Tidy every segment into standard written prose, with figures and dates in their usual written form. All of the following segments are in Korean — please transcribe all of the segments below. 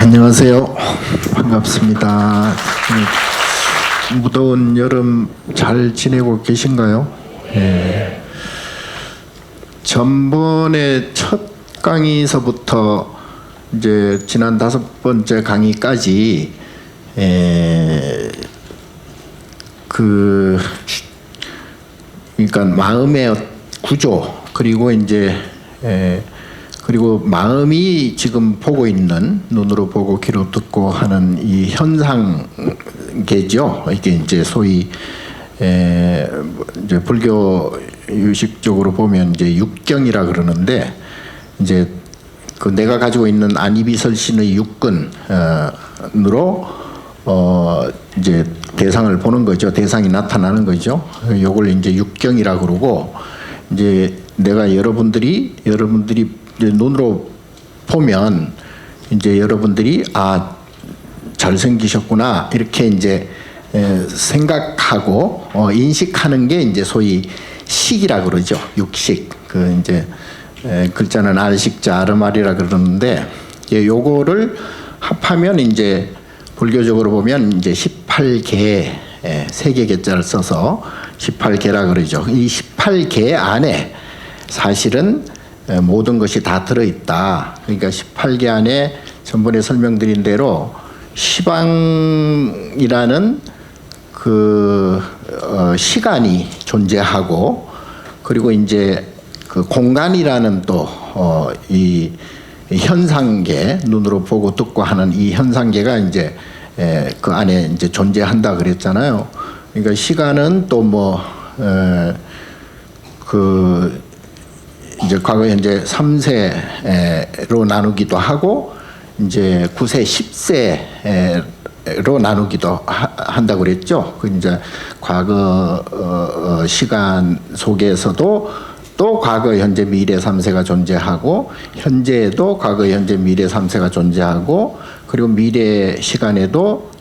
안녕하세요. 반갑습니다. 무더운 여름 잘 지내고 계신가요? 예. 전번에 첫 강의서부터 이제 지난 5번째 강의까지 그러니까 마음의 구조 그리고 이제 그리고 마음이 지금 보고 있는 눈으로 보고 귀로 듣고 하는 이 현상계죠. 이게 이제 소위 이제 불교 유식적으로 보면 이제 육경이라 그러는데 이제 그 내가 가지고 있는 안이비설신의 육근으로 이제 대상을 보는 거죠. 대상이 나타나는 거죠. 요걸 이제 육경이라 그러고 이제 내가 여러분들이 눈으로 보면 이제 여러분들이 잘생기셨구나 이렇게 이제 생각하고 인식하는 게 이제 소위 식이라 그러죠. 육식. 그 이제 글자는 알식자 아르말이라 그러는데 요거를 합하면 이제 불교적으로 보면 이제 18계 세 개 개자를 써서 18계라 그러죠. 이 18계 안에 사실은 모든 것이 다 들어있다. 그러니까 18계 안에 전번에 설명드린 대로 시방이라는 그 시간이 존재하고 그리고 이제 그 공간이라는 또 이 현상계 눈으로 보고 듣고 하는 이 현상계가 이제 그 안에 이제 존재한다 그랬잖아요. 그러니까 시간은 또 뭐 이제 과거 현재 3세로 나누기도 하고 이제 9세 10세로 나누기도 한다고 그랬죠. 그 이제 과거 시간 속에서도 또 과거 현재 미래 3세가 존재하고 현재에도 과거 현재 미래 3세가 존재하고 그리고 미래 시간에도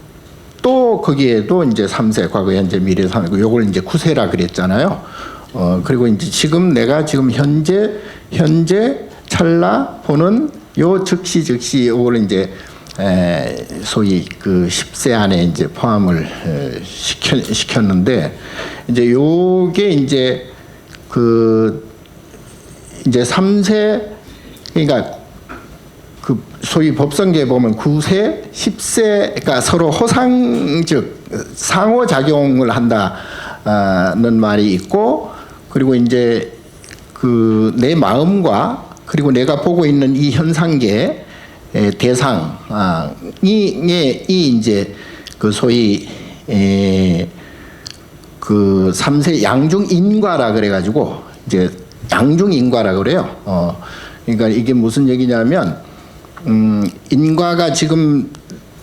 또 거기에도 이제 3세 과거 현재 미래 3세 요걸 이제 9세라 그랬잖아요. 그리고 이제 지금 내가 지금 현재 찰나 보는 요 즉시 요걸 이제 소위 그 10세 안에 이제 포함을 시켰는데 이제 요게 이제 그 이제 3세 그러니까 그 소위 법성계에 보면 9세, 10세가 서로 호상즉 상호작용을 한다는 말이 있고 그리고 이제 그 내 마음과 그리고 내가 보고 있는 이 현상계 대상이 이제 그 소위 그 3세 양중인과라 그래가지고 이제 양중인과라 그래요. 그러니까 이게 무슨 얘기냐면 인과가 지금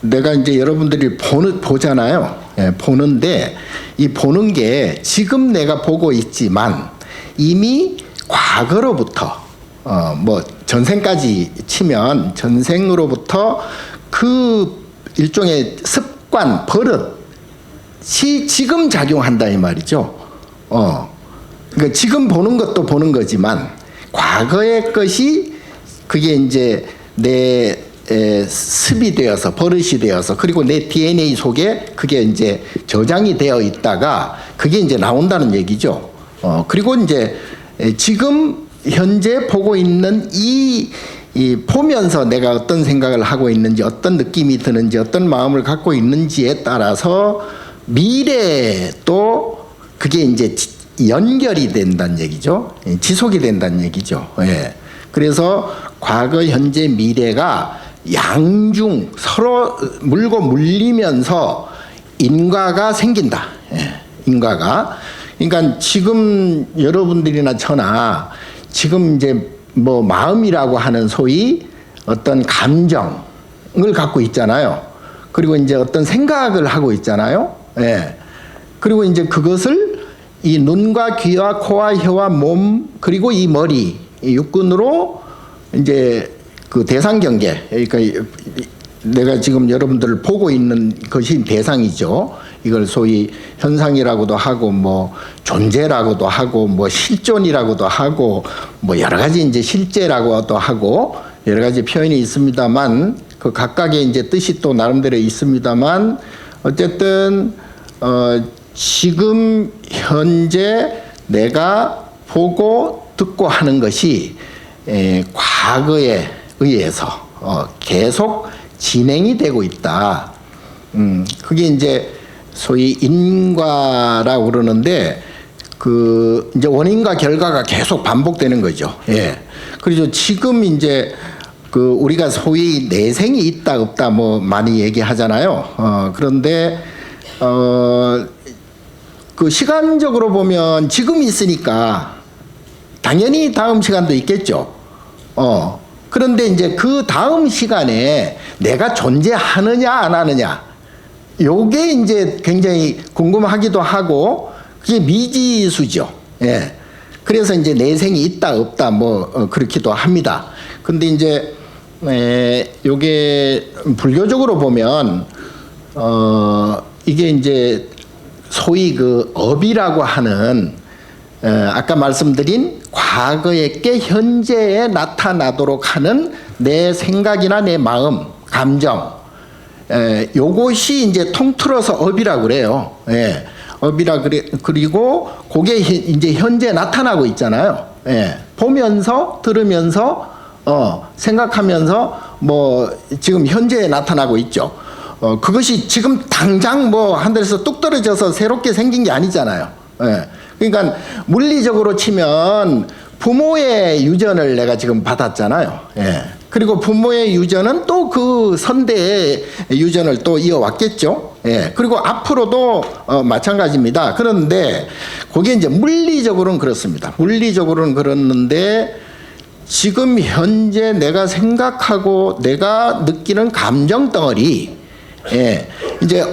내가 이제 여러분들이 보잖아요. 보는데 이 보는 게 지금 내가 보고 있지만 이미 과거로부터 뭐 전생까지 치면 전생으로부터 그 일종의 습관 버릇이 지금 작용한다 이 말이죠. 그러니까 지금 보는 것도 보는 거지만 과거의 것이 그게 이제 내 습이 되어서 버릇이 되어서 그리고 내 DNA 속에 그게 이제 저장이 되어 있다가 그게 이제 나온다는 얘기죠. 그리고 이제 지금 현재 보고 있는 이 보면서 내가 어떤 생각을 하고 있는지 어떤 느낌이 드는지 어떤 마음을 갖고 있는지에 따라서 미래도 그게 이제 연결이 된다는 얘기죠. 지속이 된다는 얘기죠. 그래서 과거, 현재, 미래가 양중 서로 물고 물리면서 인과가 생긴다. 인과가. 그러니까 지금 여러분들이나 저나 지금 이제 뭐 마음이라고 하는 소위 어떤 감정을 갖고 있잖아요. 그리고 이제 어떤 생각을 하고 있잖아요. 그리고 이제 그것을 이 눈과 귀와 코와 혀와 몸 그리고 이 머리 이 육근으로 이제 그 대상 경계 그러니까 내가 지금 여러분들을 보고 있는 것이 대상이죠. 이걸 소위 현상이라고도 하고 뭐 존재라고도 하고 뭐 실존이라고도 하고 뭐 여러 가지 이제 실제라고도 하고 여러 가지 표현이 있습니다만 그 각각의 이제 뜻이 또 나름대로 있습니다만 어쨌든 지금 현재 내가 보고 듣고 하는 것이 과거에 의해서 계속 진행이 되고 있다. 그게 이제 소위 인과라고 그러는데 그 이제 원인과 결과가 계속 반복되는 거죠. 예. 그리고 지금 이제 그 우리가 소위 내생이 있다 없다 뭐 많이 얘기하잖아요. 그런데 그 시간적으로 보면 지금 있으니까 당연히 다음 시간도 있겠죠. 그런데 이제 그 다음 시간에 내가 존재하느냐 안 하느냐 요게 이제 굉장히 궁금하기도 하고 그게 미지수죠. 예. 그래서 이제 내생이 있다 없다 뭐 그렇기도 합니다. 근데 이제 요게 불교적으로 보면 이게 이제 소위 그 업이라고 하는 아까 말씀드린 과거의 게 현재에 나타나도록 하는 내 생각이나 내 마음, 감정, 요것이 이제 통틀어서 업이라고 그래요. 예. 업이라 그래. 그리고 그게 이제 현재 나타나고 있잖아요. 예. 보면서, 들으면서, 생각하면서 뭐 지금 현재에 나타나고 있죠. 그것이 지금 당장 뭐 하늘에서 뚝 떨어져서 새롭게 생긴 게 아니잖아요. 예. 그러니까 물리적으로 치면 부모의 유전을 내가 지금 받았잖아요. 예. 그리고 부모의 유전은 또 그 선대의 유전을 또 이어왔겠죠. 예. 그리고 앞으로도 마찬가지입니다. 그런데 그게 이제 물리적으로는 그렇습니다. 물리적으로는 그렇는데 지금 현재 내가 생각하고 내가 느끼는 감정 덩어리, 예. 이제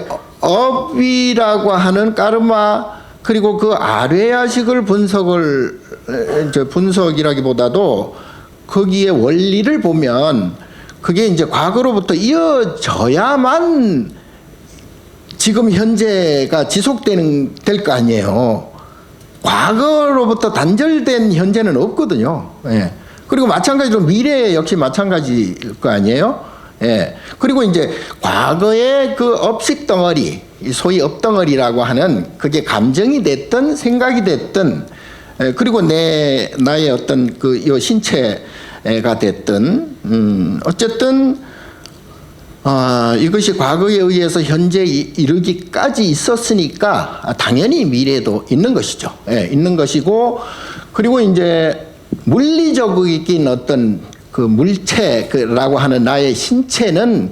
업이라고 하는 까르마 그리고 그 아뢰야식을 분석이라기보다도 거기에 원리를 보면 그게 이제 과거로부터 이어져야만 지금 현재가 될 거 아니에요. 과거로부터 단절된 현재는 없거든요. 예. 그리고 마찬가지로 미래 역시 마찬가지일 거 아니에요. 예. 그리고 이제 과거의 그 업식 덩어리, 소위 업덩어리라고 하는 그게 감정이 됐든 생각이 됐든, 그리고 나의 어떤 그 요 신체가 됐든, 어쨌든 이것이 과거에 의해서 현재 이르기까지 있었으니까 당연히 미래도 있는 것이죠. 예, 있는 것이고, 그리고 이제 물리적인 어떤 그 물체라고 하는 나의 신체는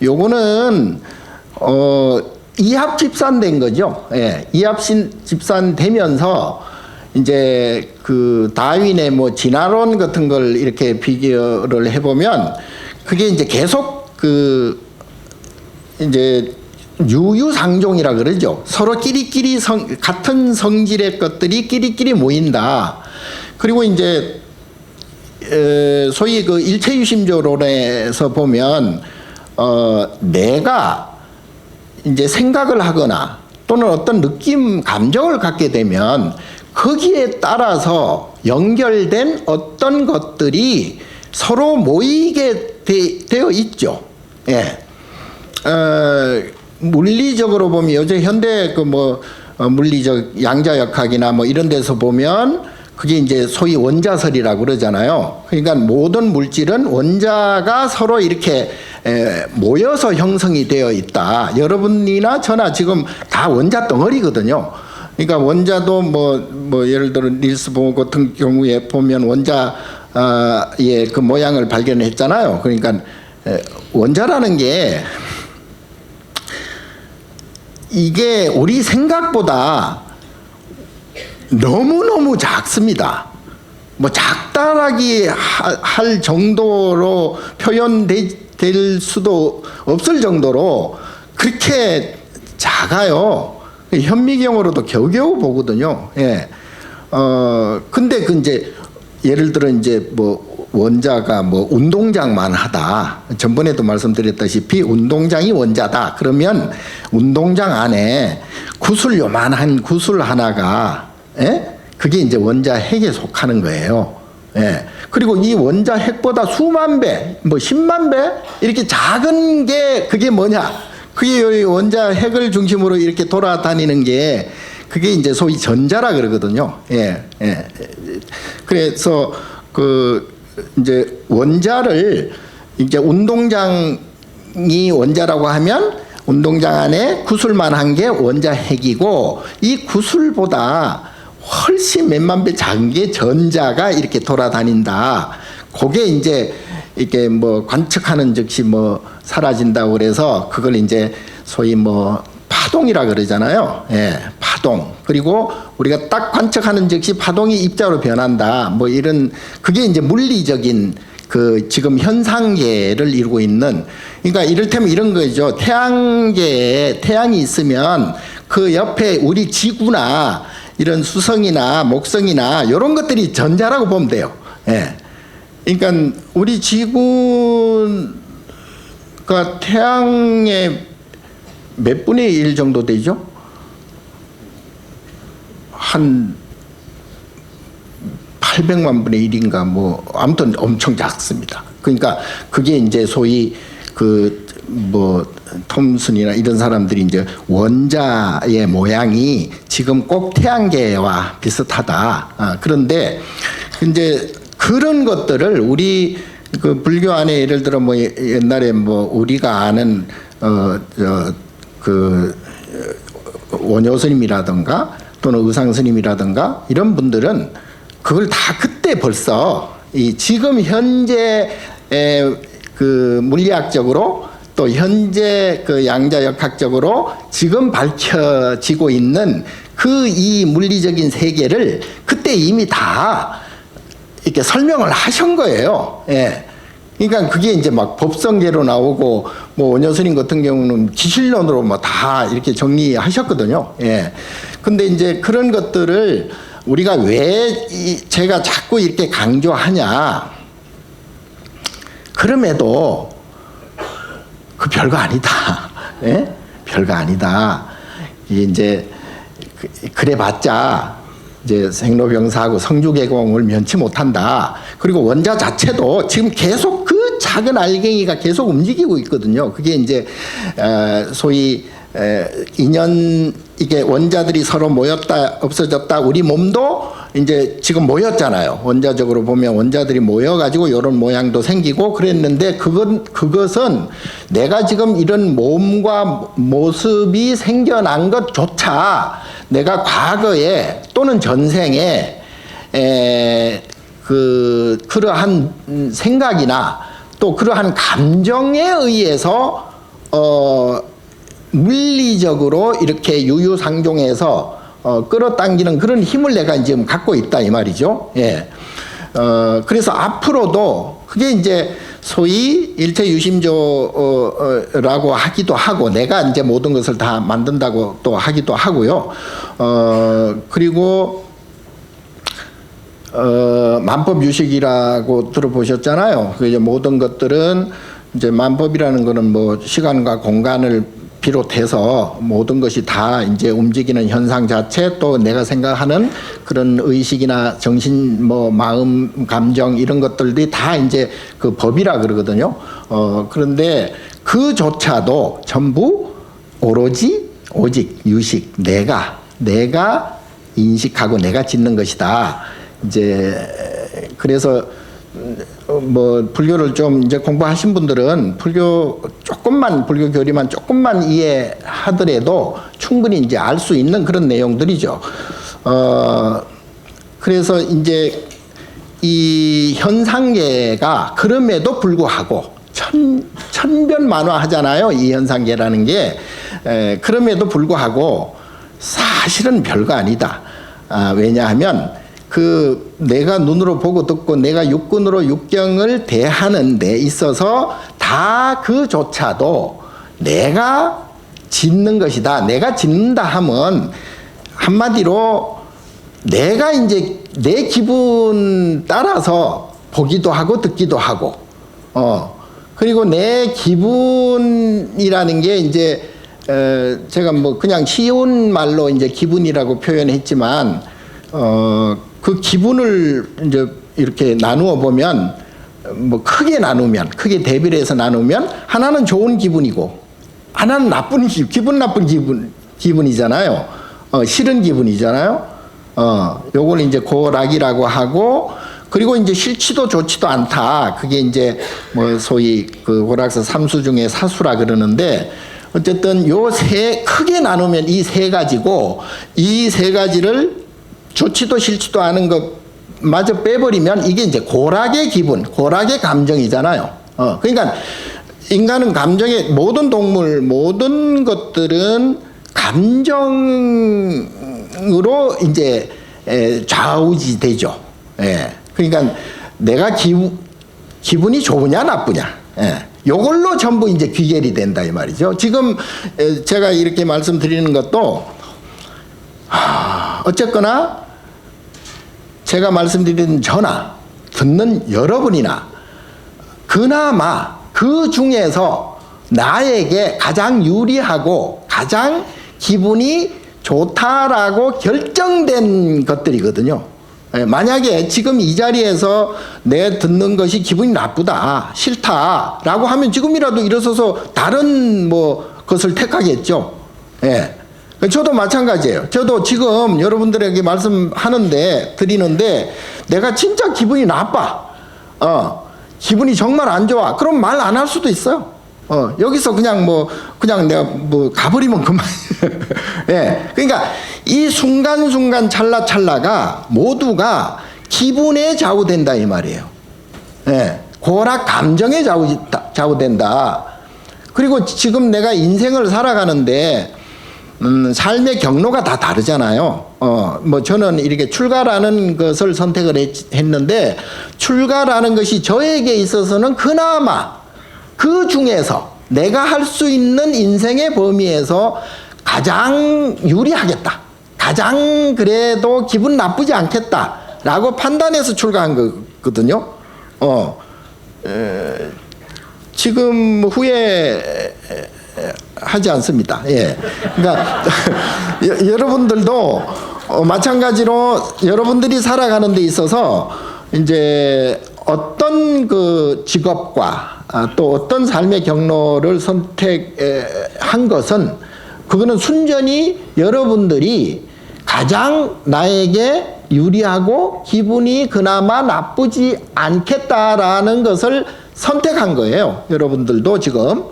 요거는 이합 집산된 거죠. 예, 이합 집산되면서 이제 그 다윈의 뭐 진화론 같은 걸 이렇게 비교를 해보면 그게 이제 계속 그 이제 유유상종이라 그러죠. 서로 끼리끼리 같은 성질의 것들이 끼리끼리 모인다. 그리고 이제 소위 그 일체유심조론에서 보면 내가 이제 생각을 하거나 또는 어떤 느낌, 감정을 갖게 되면 거기에 따라서 연결된 어떤 것들이 서로 모이게 되어 있죠. 예. 물리적으로 보면 요새 현대 그 뭐 물리적 양자역학이나 뭐 이런 데서 보면 그게 이제 소위 원자설이라고 그러잖아요. 그러니까 모든 물질은 원자가 서로 이렇게 모여서 형성이 되어 있다. 여러분이나 저나 지금 다 원자 덩어리거든요. 그러니까 원자도 뭐 예를 들어 닐스 보hr 같은 경우에 보면 원자의 그 모양을 발견했잖아요. 그러니까 원자라는 게 이게 우리 생각보다 너무너무 작습니다. 뭐 작다라기 할 정도로 표현될 수도 없을 정도로 그렇게 작아요. 현미경으로도 겨우겨우 보거든요. 예. 근데 그 이제 예를 들어 이제 뭐 원자가 뭐 운동장만 하다. 전번에도 말씀드렸다시피 운동장이 원자다. 그러면 운동장 안에 요만한 구슬 하나가, 예? 그게 이제 원자 핵에 속하는 거예요. 예. 그리고 이 원자 핵보다 수만 배, 뭐 10만 배 이렇게 작은 게 그게 뭐냐? 그게 원자 핵을 중심으로 이렇게 돌아다니는 게 그게 이제 소위 전자라 그러거든요. 예. 예. 그래서 그 이제 원자를 이제 운동장이 원자라고 하면 운동장 안에 구슬만 한 게 원자 핵이고 이 구슬보다 훨씬 몇만 배 작은 게 전자가 이렇게 돌아다닌다. 그게 이제 이렇게 뭐 관측하는 즉시 뭐 사라진다고 그래서 그걸 이제 소위 뭐 파동이라 그러잖아요. 예, 파동. 그리고 우리가 딱 관측하는 즉시 파동이 입자로 변한다. 뭐 이런 그게 이제 물리적인 그 지금 현상계를 이루고 있는, 그러니까 이를테면 이런 거죠. 태양계에 태양이 있으면 그 옆에 우리 지구나 이런 수성이나 목성이나 이런 것들이 전자라고 보면 돼요. 예. 그러니까 우리 지구가 태양의 몇 분의 1 정도 되죠? 한 800만 분의 1인가 뭐 아무튼 엄청 작습니다. 그러니까 그게 이제 소위 그 뭐 톰슨이나 이런 사람들이 이제 원자의 모양이 지금 꼭 태양계와 비슷하다. 그런데 이제 그런 것들을 우리 그 불교 안에 예를 들어 뭐 옛날에 뭐 우리가 아는 그 원효 스님이라든가 또는 의상 스님이라든가 이런 분들은 그걸 다 그때 벌써 이 지금 현재 그 물리학적으로 또 현재 그 양자역학적으로 지금 밝혀지고 있는 그 이 물리적인 세계를 그때 이미 다 이렇게 설명을 하신 거예요. 예. 그러니까 그게 이제 막 법성계로 나오고 뭐 원효 스님 같은 경우는 기실론으로 뭐 다 이렇게 정리하셨거든요. 예. 근데 이제 그런 것들을 우리가 왜 제가 자꾸 이렇게 강조하냐? 그럼에도 그 별거 아니다. 예? 별거 아니다. 이제 그래봤자 이제 생로병사하고 성주개공을 면치 못한다. 그리고 원자 자체도 지금 계속 그 작은 알갱이가 계속 움직이고 있거든요. 그게 이제 소위 인연 이게 원자들이 서로 모였다 없어졌다. 우리 몸도 이제 지금 모였잖아요. 원자적으로 보면 원자들이 모여가지고 이런 모양도 생기고 그랬는데 그것은 내가 지금 이런 몸과 모습이 생겨난 것조차 내가 과거에 또는 전생에 그러한 생각이나 또 그러한 감정에 의해서 물리적으로 이렇게 유유상종해서 끌어당기는 그런 힘을 내가 지금 갖고 있다 이 말이죠. 예. 그래서 앞으로도 그게 이제 소위 일체 유심조라고 하기도 하고 내가 이제 모든 것을 다 만든다고 또 하기도 하고요. 그리고 만법유식이라고 들어보셨잖아요. 그 이제 모든 것들은 이제 만법이라는 거는 뭐 시간과 공간을 비롯해서 모든 것이 다 이제 움직이는 현상 자체 또 내가 생각하는 그런 의식이나 정신 뭐 마음 감정 이런 것들이 다 이제 그 법이라 그러거든요. 그런데 그조차도 전부 오직 유식 내가 인식하고 내가 짓는 것이다. 이제 그래서 뭐 불교를 좀 이제 공부하신 분들은 불교 교리만 조금만 이해하더라도 충분히 이제 알 수 있는 그런 내용들이죠. 그래서 이제 이 현상계가 그럼에도 불구하고 천변만화하잖아요. 이 현상계라는 게 그럼에도 불구하고 사실은 별거 아니다. 왜냐하면 그 내가 눈으로 보고 듣고 내가 육근으로 육경을 대하는 데 있어서 다 그조차도 내가 짓는 것이다. 내가 짓는다 하면 한마디로 내가 이제 내 기분 따라서 보기도 하고 듣기도 하고 그리고 내 기분이라는 게 이제 제가 뭐 그냥 쉬운 말로 이제 기분이라고 표현했지만 그 기분을 이제 이렇게 나누어 보면 뭐 크게 대비를 해서 나누면 하나는 좋은 기분이고 하나는 기분 나쁜 기분이잖아요. 싫은 기분이잖아요. 요걸 이제 고락이라고 하고, 그리고 이제 싫지도 좋지도 않다. 그게 이제 뭐 소위 그 고락서 삼수 중에 사수라 그러는데, 어쨌든 크게 나누면 이 세 가지고, 이 세 가지를 좋지도 싫지도 않은 것 마저 빼버리면 이게 이제 고락의 기분, 고락의 감정이잖아요. 그러니까 인간은 모든 동물, 모든 것들은 감정으로 이제 좌우지되죠. 예. 그러니까 내가 기분이 좋으냐 나쁘냐. 예. 요걸로 전부 이제 귀결이 된다 이 말이죠. 지금 제가 이렇게 말씀드리는 것도 어쨌거나 제가 말씀드린 저나 듣는 여러분이나 그나마 그 중에서 나에게 가장 유리하고 가장 기분이 좋다라고 결정된 것들이거든요. 만약에 지금 이 자리에서 내 듣는 것이 기분이 나쁘다, 싫다라고 하면 지금이라도 일어서서 다른 것을 택하겠죠. 예. 저도 마찬가지예요. 저도 지금 여러분들에게 드리는데 내가 진짜 기분이 나빠. 기분이 정말 안 좋아. 그럼 말 안 할 수도 있어요. 여기서 그냥 내가 가버리면 그만. 예. 그러니까 이 순간순간 찰나찰나가 모두가 기분에 좌우된다 이 말이에요. 예. 고락 감정에 좌우된다. 그리고 지금 내가 인생을 살아가는데 삶의 경로가 다 다르잖아요. 저는 이렇게 출가라는 것을 선택을 했는데, 출가라는 것이 저에게 있어서는 그나마 그 중에서 내가 할 수 있는 인생의 범위에서 가장 유리하겠다. 가장 그래도 기분 나쁘지 않겠다라고 판단해서 출가한 거거든요. 지금 후회하지 않습니다. 예. 그러니까 여러분들도 마찬가지로 여러분들이 살아가는 데 있어서 이제 어떤 그 직업과 또 어떤 삶의 경로를 선택한 것은 그거는 순전히 여러분들이 가장 나에게 유리하고 기분이 그나마 나쁘지 않겠다라는 것을 선택한 거예요. 여러분들도 지금.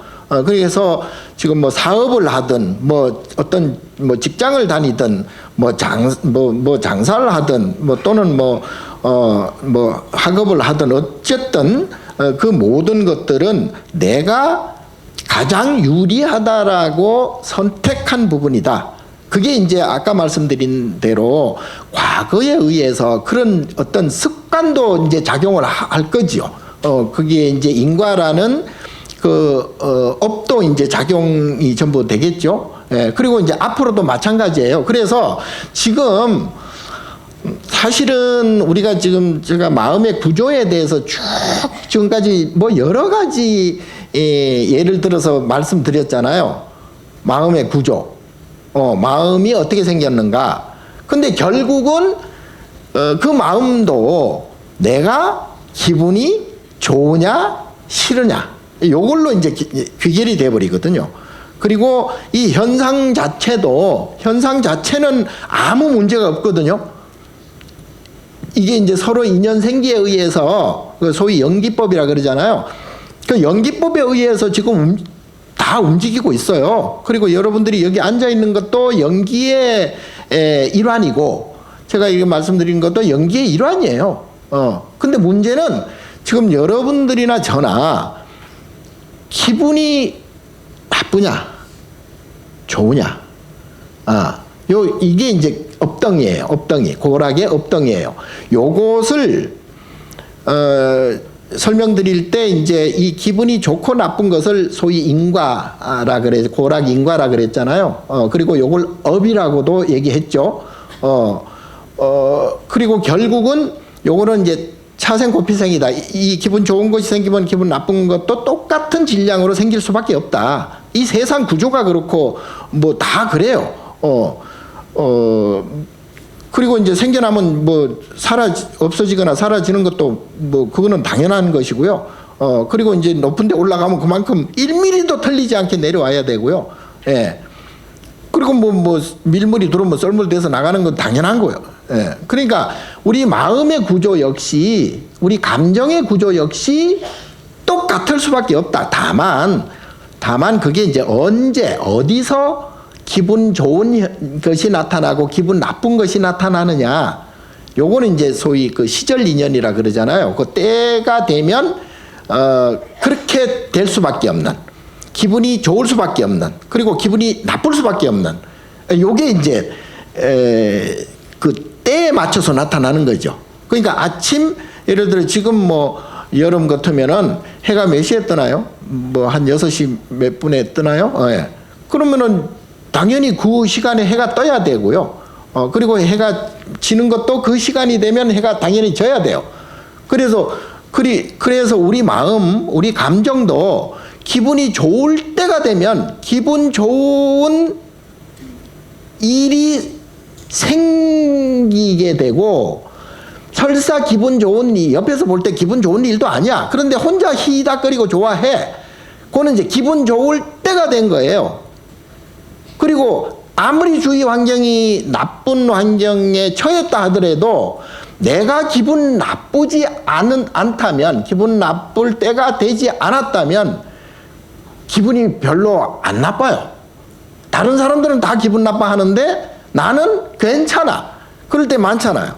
그래서 지금 사업을 하든 어떤 직장을 다니든 장사를 하든 또는 학업을 하든 어쨌든 그 모든 것들은 내가 가장 유리하다라고 선택한 부분이다. 그게 이제 아까 말씀드린 대로 과거에 의해서 그런 어떤 습관도 이제 작용을 할 거지요. 그게 이제 인과라는 업도 이제 작용이 전부 되겠죠. 예, 그리고 이제 앞으로도 마찬가지예요. 그래서 지금 사실은 우리가 지금 제가 마음의 구조에 대해서 쭉 지금까지 여러 가지 예를 들어서 말씀드렸잖아요. 마음의 구조. 마음이 어떻게 생겼는가. 근데 결국은 그 마음도 내가 기분이 좋으냐 싫으냐 요걸로 이제 귀결이 돼버리거든요. 그리고 이 현상 자체는 아무 문제가 없거든요. 이게 이제 서로 인연생기에 의해서 소위 연기법이라 그러잖아요. 그 연기법에 의해서 지금 다 움직이고 있어요. 그리고 여러분들이 여기 앉아 있는 것도 연기의 일환이고, 제가 이렇게 말씀드린 것도 연기의 일환이에요. 근데 문제는 지금 여러분들이나 저나 기분이 나쁘냐, 좋으냐. 이게 이제 업덩이에요. 업덩이. 고락의 업덩이에요. 요것을, 설명드릴 때 이제 이 기분이 좋고 나쁜 것을 소위 인과라 고락 인과라 그랬잖아요. 그리고 요걸 업이라고도 얘기했죠. 그리고 결국은 요거는 이제 차생 고피생이다. 이 기분 좋은 것이 생기면 기분 나쁜 것도 똑같은 질량으로 생길 수밖에 없다. 이 세상 구조가 그렇고 다 그래요. 그리고 이제 생겨나면 뭐 없어지거나 사라지는 것도 뭐 그거는 당연한 것이고요. 그리고 이제 높은 데 올라가면 그만큼 1mm도 틀리지 않게 내려와야 되고요. 예. 그리고 뭐 밀물이 들어오면 썰물돼서 나가는 건 당연한 거예요. 예. 그러니까 우리 마음의 구조 역시, 우리 감정의 구조 역시 똑같을 수밖에 없다. 다만 그게 이제 언제, 어디서 기분 좋은 것이 나타나고 기분 나쁜 것이 나타나느냐. 요거는 이제 소위 그 시절 인연이라 그러잖아요. 그 때가 되면 그렇게 될 수밖에 없는, 기분이 좋을 수밖에 없는, 그리고 기분이 나쁠 수밖에 없는, 요게 이제 그 때에 맞춰서 나타나는 거죠. 그러니까 아침, 예를 들어 지금 뭐 여름 같으면은 해가 몇 시에 뜨나요? 뭐 한 6시 몇 분에 뜨나요? 예. 그러면은 당연히 그 시간에 해가 떠야 되고요. 그리고 해가 지는 것도 그 시간이 되면 해가 당연히 져야 돼요. 그래서 우리 마음, 우리 감정도 기분이 좋을 때가 되면 기분 좋은 일이 생기게 되고, 설사 기분 좋은 일, 옆에서 볼 때 기분 좋은 일도 아니야. 그런데 혼자 히히닥거리고 좋아해. 그거는 이제 기분 좋을 때가 된 거예요. 그리고 아무리 주위 환경이 나쁜 환경에 처했다 하더라도 내가 기분 나쁘지 않다면, 기분 나쁠 때가 되지 않았다면 기분이 별로 안 나빠요. 다른 사람들은 다 기분 나빠하는데 나는 괜찮아. 그럴 때 많잖아요.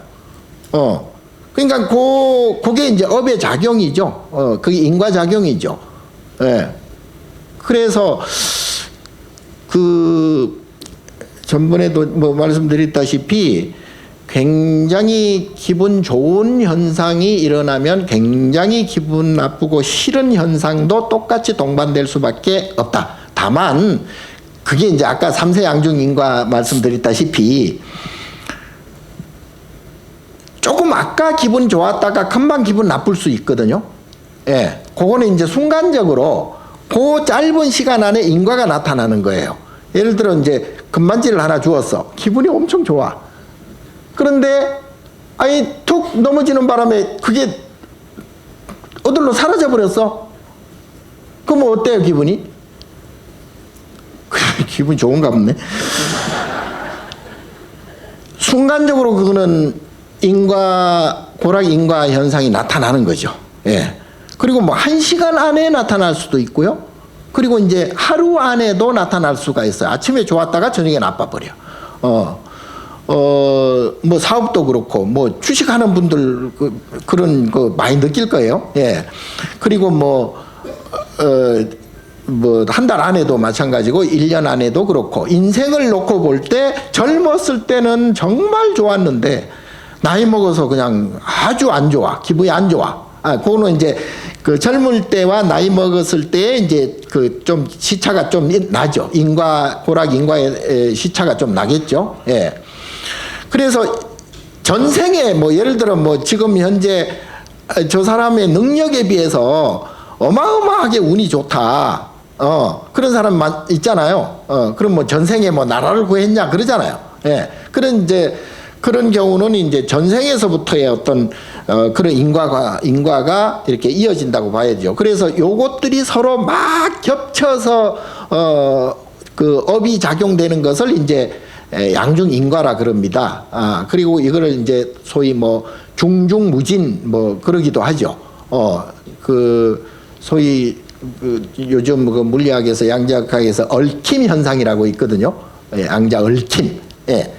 그러니까 그게 이제 업의 작용이죠. 그게 인과작용이죠. 예. 그래서 전번에도 뭐 말씀드렸다시피 굉장히 기분 좋은 현상이 일어나면 굉장히 기분 나쁘고 싫은 현상도 똑같이 동반될 수밖에 없다. 다만 그게 이제 아까 삼세 양중인과 말씀드렸다시피 조금 아까 기분 좋았다가 금방 기분 나쁠 수 있거든요. 예. 그거는 이제 순간적으로 그 짧은 시간 안에 인과가 나타나는 거예요. 예를 들어 이제 금반지를 하나 주었어. 기분이 엄청 좋아. 그런데 툭 넘어지는 바람에 그게 어디로 사라져 버렸어. 그럼 어때요, 기분이? 기분이 좋은가 보네. 순간적으로 그거는 고락인과 현상이 나타나는 거죠. 예. 그리고 뭐 1시간 안에 나타날 수도 있고요. 그리고 이제 하루 안에도 나타날 수가 있어요. 아침에 좋았다가 저녁에 나빠버려. 뭐 사업도 그렇고, 뭐 주식하는 분들 그런 거 많이 느낄 거예요. 예. 그리고 뭐 한 달 안에도 마찬가지고 1년 안에도 그렇고, 인생을 놓고 볼 때 젊었을 때는 정말 좋았는데 나이 먹어서 그냥 아주 안 좋아. 기분이 안 좋아. 그거는 이제 그 젊을 때와 나이 먹었을 때 이제 그 좀 시차가 좀 나죠. 고락 인과의 시차가 좀 나겠죠. 예. 그래서 전생에 뭐 예를 들어 뭐 지금 현재 저 사람의 능력에 비해서 어마어마하게 운이 좋다. 그런 사람 있잖아요. 그럼 뭐 전생에 뭐 나라를 구했냐 그러잖아요. 예. 그런 경우는 이제 전생에서부터의 어떤 그런 인과가 이렇게 이어진다고 봐야죠. 그래서 요것들이 서로 막 겹쳐서 그 업이 작용되는 것을 이제 양중인과라 그럽니다. 그리고 이거를 이제 소위 뭐 중중무진 뭐 그러기도 하죠. 소위 요즘 그 물리학에서 양자학에서 얽힘 현상이라고 있거든요. 양자 얽힘. 예.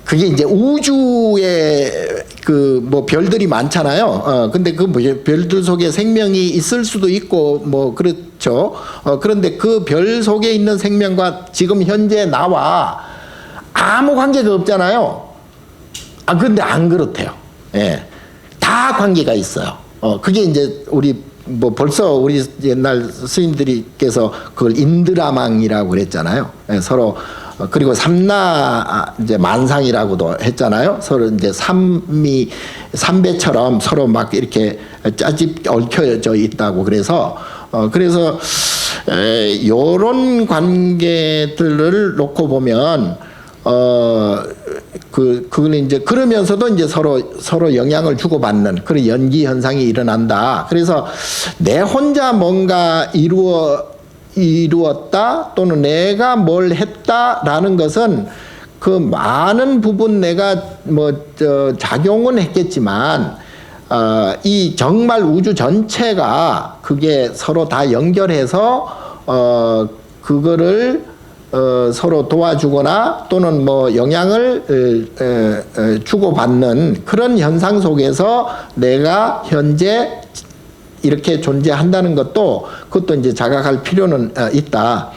그게 이제 우주에 그 뭐 별들이 많잖아요. 근데 그 별들 속에 생명이 있을 수도 있고 뭐 그렇죠. 그런데 그 별 속에 있는 생명과 지금 현재 나와 아무 관계가 없잖아요. 근데 안 그렇대요. 예. 다 관계가 있어요. 그게 이제 뭐 벌써 우리 옛날 스님들께서 그걸 인드라망이라고 그랬잖아요. 예, 서로 그리고 삼나 이제 만상이라고도 했잖아요. 서로 이제 삼배처럼 서로 막 이렇게 짜집 얽혀져 있다고 그래서 요런 관계들을 놓고 보면 그걸 이제 그러면서도 이제 서로 영향을 주고받는 그런 연기 현상이 일어난다. 그래서 내 혼자 뭔가 이루었다 또는 내가 뭘 했다라는 것은 그 많은 부분 내가 작용은 했겠지만 이 정말 우주 전체가 그게 서로 다 연결해서 그거를 서로 도와주거나 또는 뭐 영향을 주고받는 그런 현상 속에서 내가 현재 이렇게 존재한다는 그것도 이제 자각할 필요는 있다.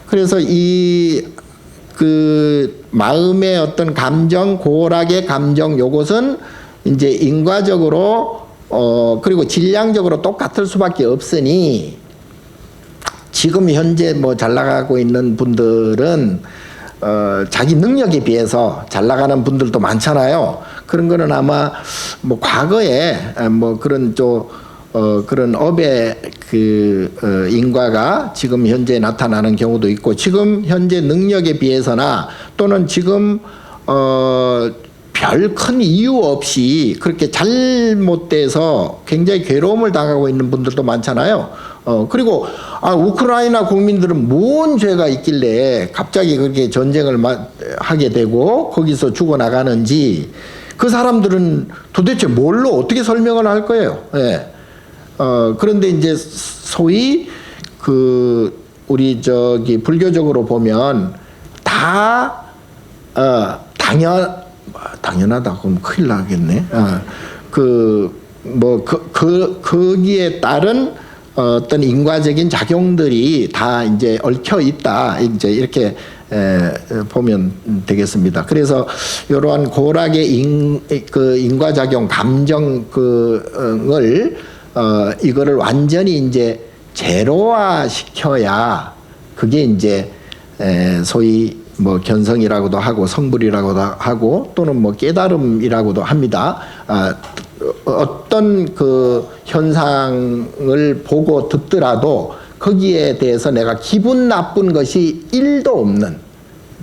그래서 그 마음의 어떤 감정, 고락의 감정, 요것은 이제 인과적으로 그리고 질량적으로 똑같을 수밖에 없으니 지금 현재 뭐 잘 나가고 있는 분들은 자기 능력에 비해서 잘 나가는 분들도 많잖아요. 그런 거는 아마 뭐 과거에 뭐 그런 그런 업의 인과가 지금 현재 나타나는 경우도 있고 지금 현재 능력에 비해서나 또는 지금 별 큰 이유 없이 그렇게 잘못돼서 굉장히 괴로움을 당하고 있는 분들도 많잖아요. 그리고 우크라이나 국민들은 뭔 죄가 있길래 갑자기 그렇게 전쟁을 하게 되고 거기서 죽어나가는지 그 사람들은 도대체 뭘로 어떻게 설명을 할 거예요. 예. 그런데 이제 소위 우리 불교적으로 보면 다 당연하다 그럼 큰일 나겠네. 거기에 따른 어떤 인과적인 작용들이 다 이제 얽혀 있다. 이제 이렇게 보면 되겠습니다. 그래서 이러한 고락의 인과작용, 감정을 이거를 완전히 이제 제로화 시켜야 그게 이제 소위 뭐 견성이라고도 하고 성불이라고도 하고 또는 뭐 깨달음이라고도 합니다. 어떤 그 현상을 보고 듣더라도 거기에 대해서 내가 기분 나쁜 것이 1도 없는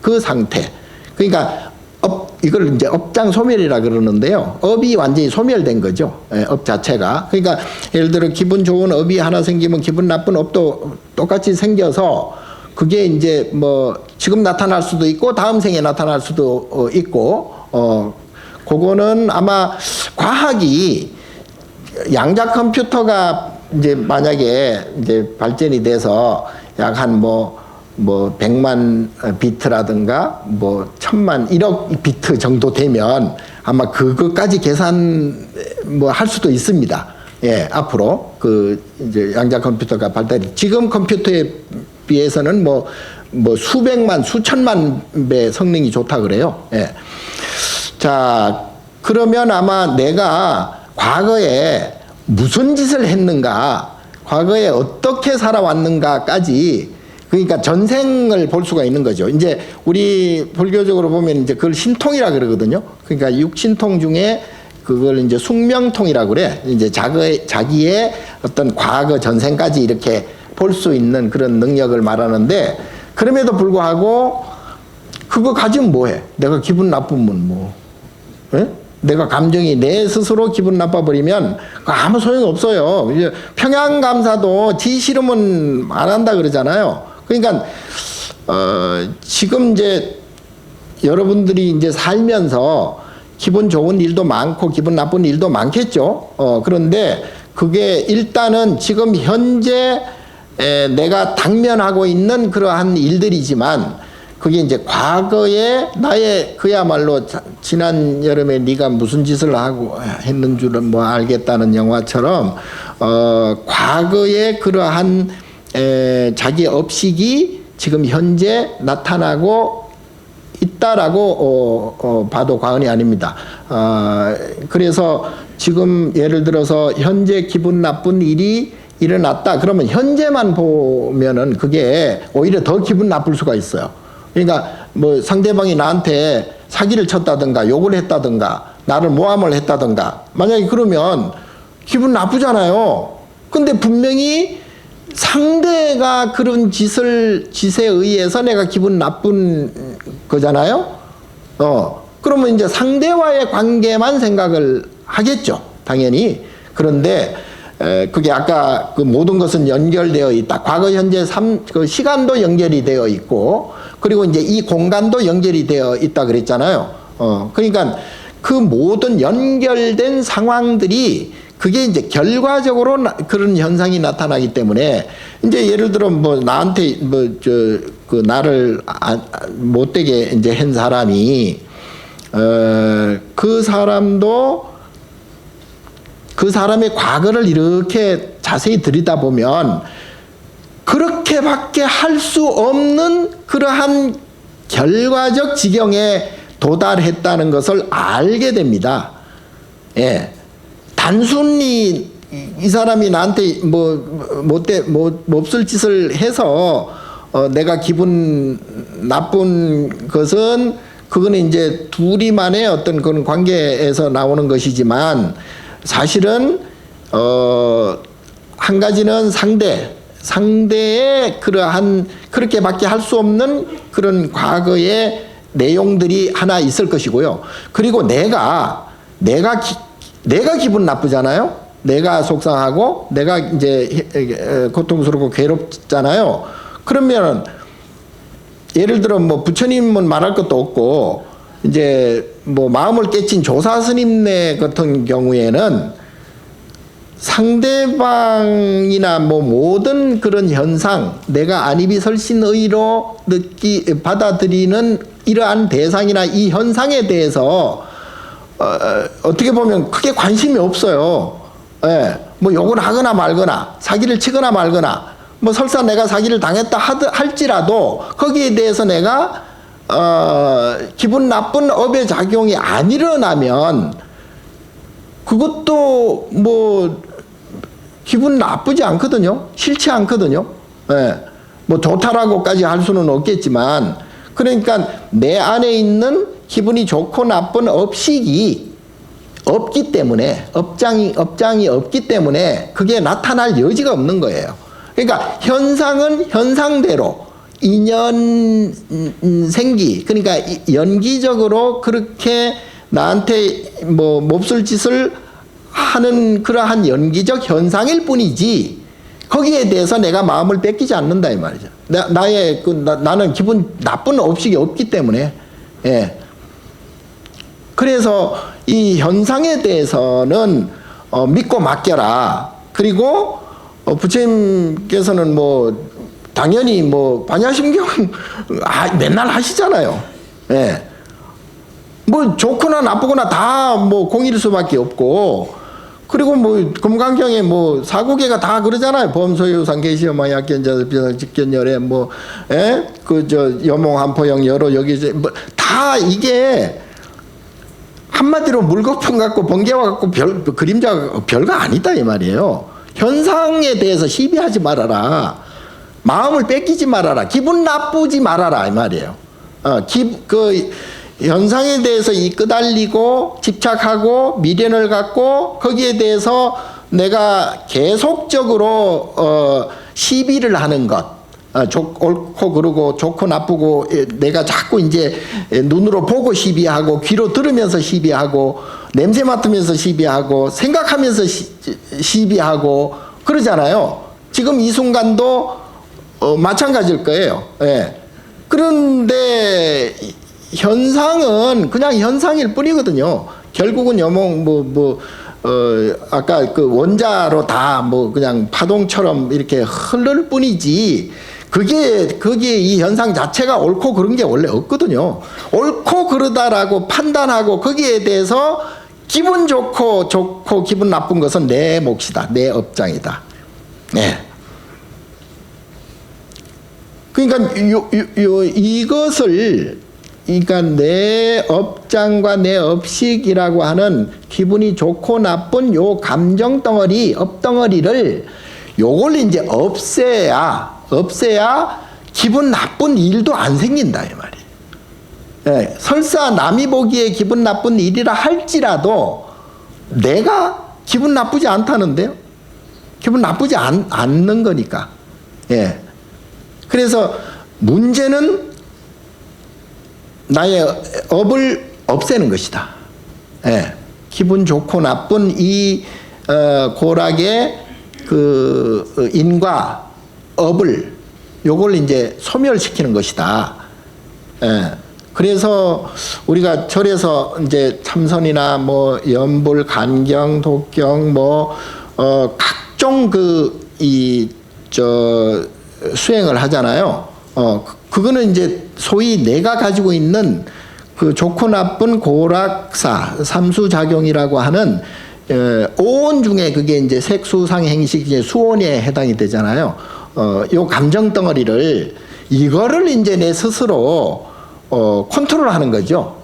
그 상태. 그러니까 이걸 이제 업장 소멸이라 그러는데요. 업이 완전히 소멸된 거죠. 업 자체가. 그러니까 예를 들어 기분 좋은 업이 하나 생기면 기분 나쁜 업도 똑같이 생겨서 그게 이제 뭐 지금 나타날 수도 있고 다음 생에 나타날 수도 있고 그거는 아마 과학이 양자 컴퓨터가 이제 만약에 이제 발전이 돼서 약 한 뭐 100만 비트라든가 뭐 1000만 1억 비트 정도 되면 아마 그것까지 계산 뭐 할 수도 있습니다. 예, 앞으로 이제 양자 컴퓨터가 발달이 지금 컴퓨터에 비해서는 뭐 수백만 수천만 배 성능이 좋다 그래요. 예. 자, 그러면 아마 내가 과거에 무슨 짓을 했는가, 과거에 어떻게 살아왔는가까지 그러니까 전생을 볼 수가 있는 거죠. 이제 우리 불교적으로 보면 이제 그걸 신통이라 그러거든요. 그러니까 육신통 중에 그걸 이제 숙명통이라고 그래. 이제 자기의 어떤 과거 전생까지 이렇게 볼 수 있는 그런 능력을 말하는데 그럼에도 불구하고 그거 가지면 뭐해? 내가 기분 나쁘면 뭐, 에? 내가 감정이 내 스스로 기분 나빠버리면 아무 소용 없어요. 이제 평양감사도 지 싫으면 안 한다 그러잖아요. 그러니까 지금 이제 여러분들이 이제 살면서 기분 좋은 일도 많고 기분 나쁜 일도 많겠죠. 그런데 그게 일단은 지금 현재 내가 당면하고 있는 그러한 일들이지만 그게 이제 과거에 나의 그야말로 지난 여름에 네가 무슨 짓을 하고 했는 줄은 뭐 알겠다는 영화처럼 과거에 그러한 자기 업식이 지금 현재 나타나고 있다라고 봐도 과언이 아닙니다. 그래서 지금 예를 들어서 현재 기분 나쁜 일이 일어났다 그러면 현재만 보면은 그게 오히려 더 기분 나쁠 수가 있어요. 그러니까 뭐 상대방이 나한테 사기를 쳤다든가 욕을 했다든가 나를 모함을 했다든가 만약에 그러면 기분 나쁘잖아요. 근데 분명히 상대가 그런 짓에 의해서 내가 기분 나쁜 거잖아요. 그러면 이제 상대와의 관계만 생각을 하겠죠. 당연히. 그런데 그게 아까 그 모든 것은 연결되어 있다. 과거, 현재, 그 시간도 연결이 되어 있고, 그리고 이제 이 공간도 연결이 되어 있다 그랬잖아요. 그러니까 그 모든 연결된 상황들이 그게 이제 결과적으로 그런 현상이 나타나기 때문에 이제 예를 들어 뭐 나한테 그 나를 못되게 이제 한 사람이 그 사람도 그 사람의 과거를 이렇게 자세히 들여다보면 그렇게밖에 할 수 없는 그러한 결과적 지경에 도달했다는 것을 알게 됩니다. 예. 단순히 이 사람이 나한테 몹쓸 짓을 해서 내가 기분 나쁜 것은 그거는 이제 둘이만의 어떤 그런 관계에서 나오는 것이지만 사실은 한 가지는 상대의 그러한 그렇게밖에 할 수 없는 그런 과거의 내용들이 하나 있을 것이고요. 그리고 내가 기분 나쁘잖아요. 내가 속상하고 내가 이제 고통스럽고 괴롭잖아요. 그러면 예를 들어 뭐 부처님은 말할 것도 없고 이제 뭐 마음을 깨친 조사 스님네 같은 경우에는 상대방이나 뭐 모든 그런 현상, 내가 안입이 설신의로 받아들이는 이러한 대상이나 이 현상에 대해서 어떻게 보면 크게 관심이 없어요. 예, 뭐 욕을 하거나 말거나 사기를 치거나 말거나 뭐 설사 내가 사기를 당했다 할지라도 거기에 대해서 내가 기분 나쁜 업의 작용이 안 일어나면 그것도 뭐 기분 나쁘지 않거든요. 싫지 않거든요. 예, 뭐 좋다라고까지 할 수는 없겠지만 그러니까 내 안에 있는 기분이 좋고 나쁜 업식이 없기 때문에 업장이 없기 때문에 그게 나타날 여지가 없는 거예요. 그러니까 현상은 현상대로 인연 생기 그러니까 연기적으로 그렇게 나한테 뭐 몹쓸 짓을 하는 그러한 연기적 현상일 뿐이지 거기에 대해서 내가 마음을 뺏기지 않는다 이 말이죠. 나는 기분 나쁜 업식이 없기 때문에 예. 그래서 이 현상에 대해서는 믿고 맡겨라. 그리고 부처님께서는 뭐 당연히 뭐 반야심경 맨날 하시잖아요. 예. 뭐 좋거나 나쁘거나 다 뭐 공일 수밖에 없고 그리고 뭐 금강경에 뭐 사구계가 다 그러잖아요. 범소유상 계시어마약견자 비상직견열에 뭐 예? 그저 여몽한포영 여로 여기 뭐 다 이게 한마디로 물거품 같고 번개와 같고 그림자 별거 아니다 이 말이에요. 현상에 대해서 시비하지 말아라. 마음을 뺏기지 말아라. 기분 나쁘지 말아라 이 말이에요. 그 현상에 대해서 끄달리고 집착하고 미련을 갖고 거기에 대해서 내가 계속적으로 시비를 하는 것. 옳고 그르고 좋고 나쁘고 내가 자꾸 이제 눈으로 보고 시비하고 귀로 들으면서 시비하고 냄새 맡으면서 시비하고 생각하면서 시비하고 그러잖아요. 지금 이 순간도 마찬가지일 거예요. 예. 그런데 현상은 그냥 현상일 뿐이거든요. 결국은 아까 그 원자로 다 뭐 그냥 파동처럼 이렇게 흐를 뿐이지 그게 이 현상 자체가 옳고 그른 게 원래 없거든요. 옳고 그르다라고 판단하고 거기에 대해서 기분 좋고 기분 나쁜 것은 내 몫이다. 내 업장이다. 네. 그러니까 이것을 그러니까 내 업장과 내 업식이라고 하는 기분이 좋고 나쁜 요 감정 덩어리, 업덩어리를 요걸 이제 없애야 기분 나쁜 일도 안 생긴다 이 말이에요. 예, 설사 남이 보기에 기분 나쁜 일이라 할지라도 내가 기분 나쁘지 않다는데요. 기분 나쁘지 않는 거니까. 예. 그래서 문제는 나의 업을 없애는 것이다. 예. 기분 좋고 나쁜 이 고락의 그 인과 업을 요걸 이제 소멸시키는 것이다. 예. 그래서 우리가 절에서 이제 참선이나 뭐 연불, 간경, 독경 뭐 각종 수행을 하잖아요. 그거는 이제 소위 내가 가지고 있는 그 좋고 나쁜 고락사 삼수작용이라고 하는 오온 중에 그게 이제 색수상 행식 이제 수온에 해당이 되잖아요. 요 감정 덩어리를 이거를 이제 내 스스로 컨트롤하는 거죠.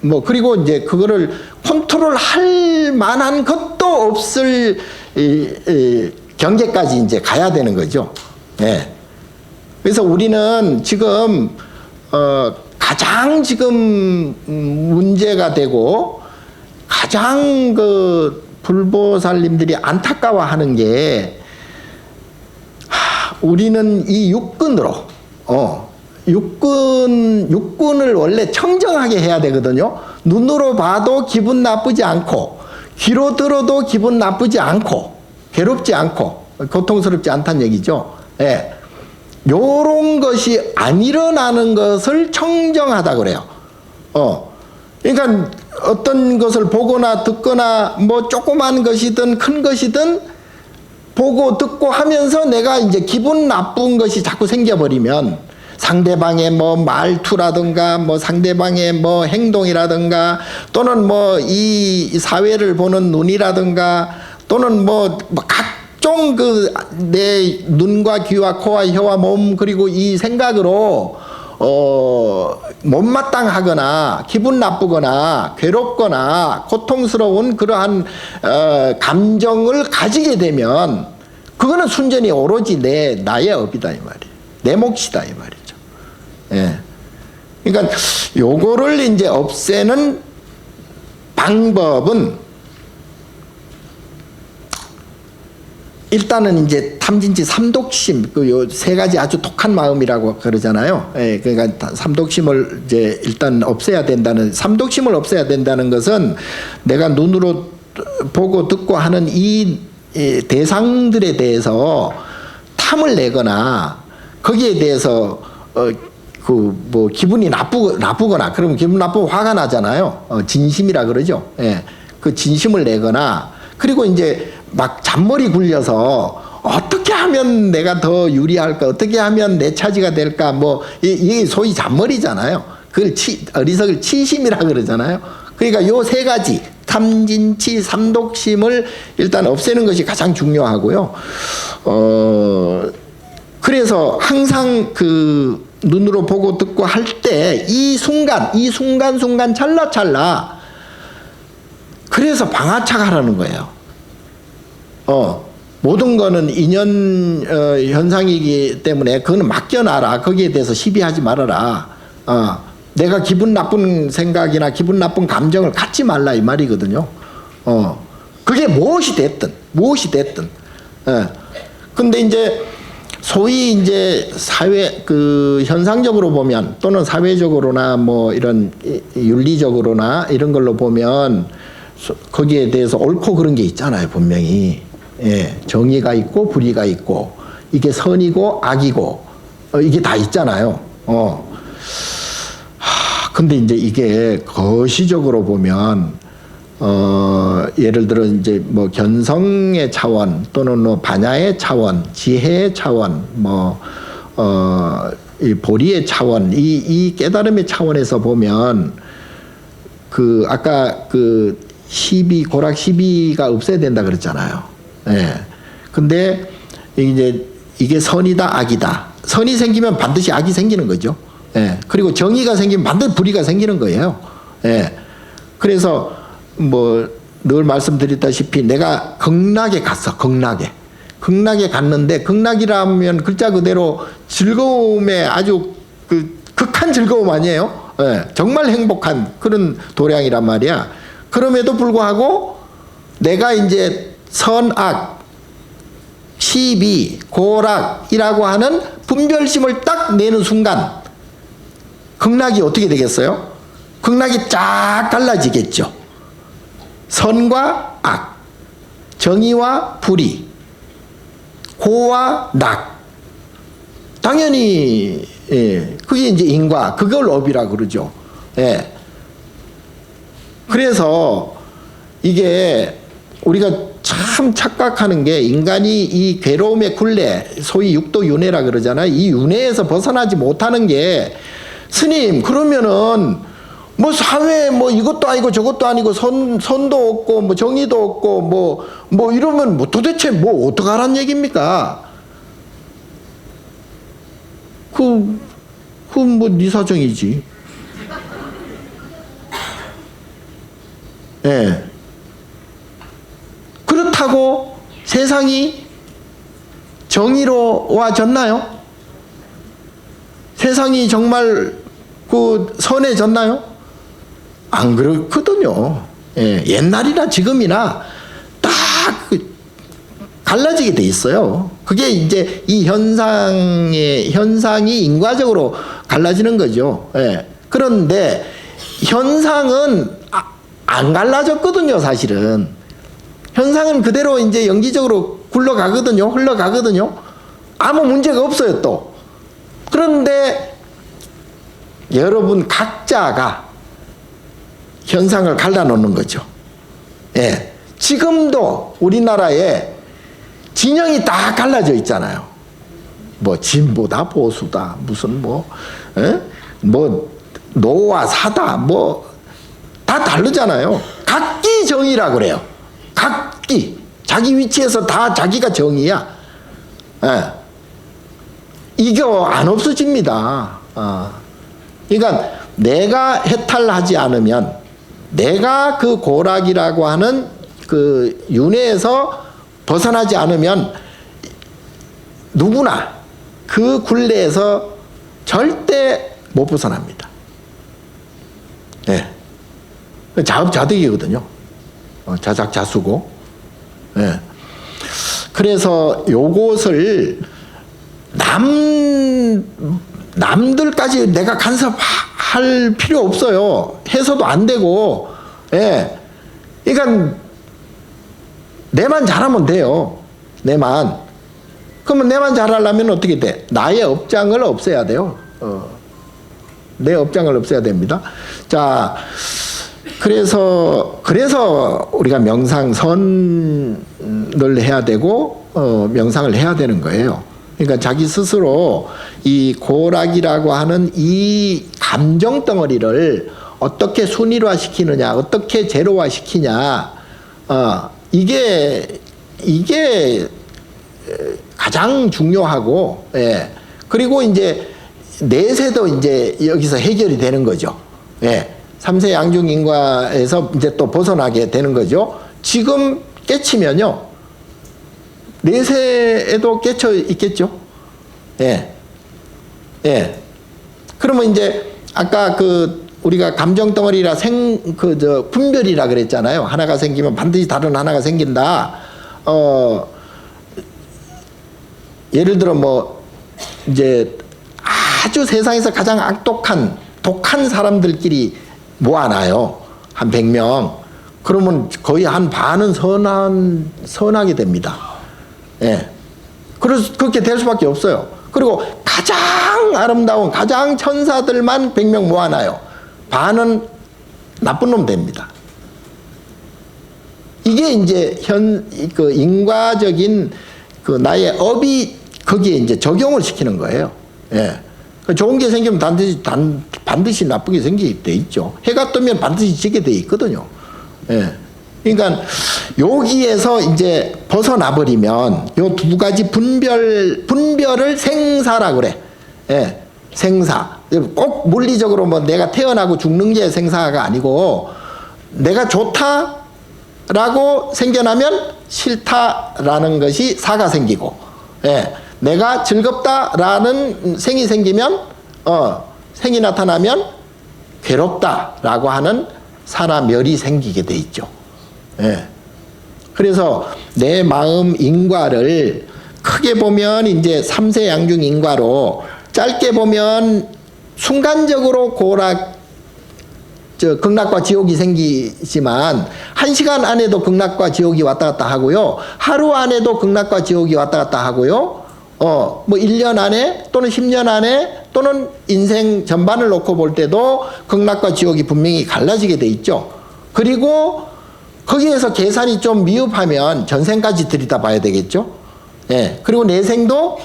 뭐 그리고 이제 그거를 컨트롤할 만한 것도 없을 경계까지 이제 가야 되는 거죠. 예. 그래서 우리는 지금 가장 지금 문제가 되고 가장 그 불보살님들이 안타까워하는 게 우리는 이 육근으로 육근을 원래 청정하게 해야 되거든요. 눈으로 봐도 기분 나쁘지 않고 귀로 들어도 기분 나쁘지 않고 괴롭지 않고 고통스럽지 않다는 얘기죠. 예. 요런 것이 안 일어나는 것을 청정하다 그래요. 그러니까 어떤 것을 보거나 듣거나 뭐 조그만 것이든 큰 것이든 보고 듣고 하면서 내가 이제 기분 나쁜 것이 자꾸 생겨버리면 상대방의 뭐 말투라든가 뭐 상대방의 뭐 행동이라든가 또는 뭐 이 사회를 보는 눈이라든가 또는 뭐 각종 그 내 눈과 귀와 코와 혀와 몸 그리고 이 생각으로 못마땅하거나 기분 나쁘거나 괴롭거나 고통스러운 그러한 감정을 가지게 되면 그거는 순전히 오로지 나의 업이다 이 말이에요. 내 몫이다 이 말이죠. 예. 그러니까 요거를 이제 없애는 방법은 일단은 이제 탐진치 삼독심 그 요 세 가지 아주 독한 마음이라고 그러잖아요. 예, 그러니까 삼독심을 이제 일단 없애야 된다는 삼독심을 없애야 된다는 것은 내가 눈으로 보고 듣고 하는 이 대상들에 대해서 탐을 내거나 거기에 대해서 그 뭐 기분이 나쁘거나 그러면 기분 나쁘고 화가 나잖아요. 진심이라 그러죠. 예, 그 진심을 내거나 그리고 이제 막 잔머리 굴려서 어떻게 하면 내가 더 유리할까 어떻게 하면 내 차지가 될까 뭐 이게 소위 잔머리잖아요. 그걸 어리석을 치심이라 그러잖아요. 그러니까 요 세 가지 탐진치 삼독심을 일단 없애는 것이 가장 중요하고요. 그래서 항상 그 눈으로 보고 듣고 할 때 이 순간 찰나찰나 그래서 방아착하라는 거예요. 모든 거는 인연 현상이기 때문에 그거는 맡겨놔라. 거기에 대해서 시비하지 말아라. 내가 기분 나쁜 생각이나 기분 나쁜 감정을 갖지 말라 이 말이거든요. 그게 무엇이 됐든. 근데 이제 소위 이제 사회 그 현상적으로 보면 또는 사회적으로나 뭐 이런 윤리적으로나 이런 걸로 보면 거기에 대해서 옳고 그런 게 있잖아요. 분명히. 예, 정의가 있고 불의가 있고 이게 선이고 악이고 이게 다 있잖아요. 근데 이제 이게 거시적으로 보면 예를 들어 이제 뭐 견성의 차원 또는 뭐 반야의 차원, 지혜의 차원, 이 보리의 차원, 이 깨달음의 차원에서 보면 그 아까 그 고락 시비가 없어야 된다 그랬잖아요. 예. 근데 이제 이게 선이다 악이다. 선이 생기면 반드시 악이 생기는 거죠. 예. 그리고 정의가 생기면 반드시 불의가 생기는 거예요. 예. 그래서 뭐 늘 말씀드렸다시피 내가 극락에 갔어. 극락에 갔는데 극락이라면 글자 그대로 즐거움에 아주 그 극한 즐거움 아니에요? 예. 정말 행복한 그런 도량이란 말이야. 그럼에도 불구하고 내가 이제 선악 시비, 고락이라고 하는 분별심을 딱 내는 순간 극락이 어떻게 되겠어요? 극락이 쫙 갈라지겠죠. 선과 악, 정의와 불의, 고와 낙. 당연히 예, 그게 이제 인과, 그걸 업이라 그러죠. 예. 그래서 이게 우리가 참 착각하는 게, 인간이 이 괴로움의 굴레, 소위 육도 윤회라 그러잖아요. 이 윤회에서 벗어나지 못하는 게, 스님 그러면은 뭐 사회 뭐 이것도 아니고 저것도 아니고 선도 없고 뭐 정의도 없고 뭐 이러면 뭐 도대체 뭐 어떡하란 얘기입니까? 뭐 네 사정이지. 예. 그렇다고 세상이 정의로워졌나요? 세상이 정말 그 선해졌나요? 안 그렇거든요. 예. 옛날이나 지금이나 딱 갈라지게 돼 있어요. 그게 이제 이 현상이 인과적으로 갈라지는 거죠. 예. 그런데 현상은 안 갈라졌거든요, 사실은. 현상은 그대로 이제 연기적으로 흘러가거든요. 아무 문제가 없어요, 또. 그런데 여러분 각자가 현상을 갈라놓는 거죠. 예. 지금도 우리나라에 진영이 다 갈라져 있잖아요. 뭐 진보다 보수다, 무슨 뭐 노와 사다, 뭐 다 다르잖아요. 각기 정의라 그래요. 각기 자기 위치에서 다 자기가 정의야. 예. 이거 안 없어집니다. 그러니까 내가 해탈하지 않으면, 내가 그 고락이라고 하는 그 윤회에서 벗어나지 않으면 누구나 그 굴레에서 절대 못 벗어납니다. 예. 자업자득이거든요. 자작자수고. 예. 그래서 요것을 남들까지 내가 간섭할 필요 없어요. 해서도 안 되고. 예. 그러니까 내만 잘하면 돼요. 내만. 그러면 내만 잘하려면 어떻게 돼? 나의 업장을 없애야 돼요. 내 업장을 없애야 됩니다. 자, 그래서 우리가 명상선을 해야 되고 명상을 해야 되는 거예요. 그러니까 자기 스스로 이 고락이라고 하는 이 감정 덩어리를 어떻게 순위화시키느냐, 어떻게 제로화시키냐, 이게 가장 중요하고, 예. 그리고 이제 내세도 이제 여기서 해결이 되는 거죠. 예. 삼세 양중인과에서 이제 또 벗어나게 되는 거죠. 지금 깨치면요, 내세에도 깨쳐 있겠죠. 예. 예. 그러면 이제 아까 우리가 감정 덩어리라 분별이라 그랬잖아요. 하나가 생기면 반드시 다른 하나가 생긴다. 예를 들어 뭐 이제 아주 세상에서 가장 독한 사람들끼리 모아놔요. 한 100명. 그러면 거의 한 반은 선하게 됩니다. 예. 그래서 그렇게 될 수밖에 없어요. 그리고 가장 아름다운 가장 천사들만 100명 모아놔요. 반은 나쁜 놈 됩니다. 이게 이제 인과적인 나의 업이 거기에 이제 적용을 시키는 거예요. 예. 좋은 게 생기면 반드시 나쁘게 생기게 돼 있죠. 해가 뜨면 반드시 지게 돼 있거든요. 예. 그러니까 여기에서 이제 벗어나 버리면 요 두 가지 분별을 생사라 그래. 예. 생사. 꼭 물리적으로 뭐 내가 태어나고 죽는 게 생사가 아니고, 내가 좋다라고 생겨나면 싫다라는 것이 사가 생기고, 예. 내가 즐겁다라는 생이 생기면, 생이 나타나면 괴롭다라고 하는 사나멸이 생기게 돼 있죠. 예. 그래서 내 마음 인과를 크게 보면 이제 3세 양중 인과로, 짧게 보면 순간적으로 극락과 지옥이 생기지만 1시간 안에도 극락과 지옥이 왔다 갔다 하고요. 하루 안에도 극락과 지옥이 왔다 갔다 하고요. 뭐 1년 안에 또는 10년 안에 또는 인생 전반을 놓고 볼 때도 극락과 지옥이 분명히 갈라지게 돼 있죠. 그리고 거기에서 계산이 좀 미흡하면 전생까지 들여다봐야 되겠죠. 예. 그리고 내생도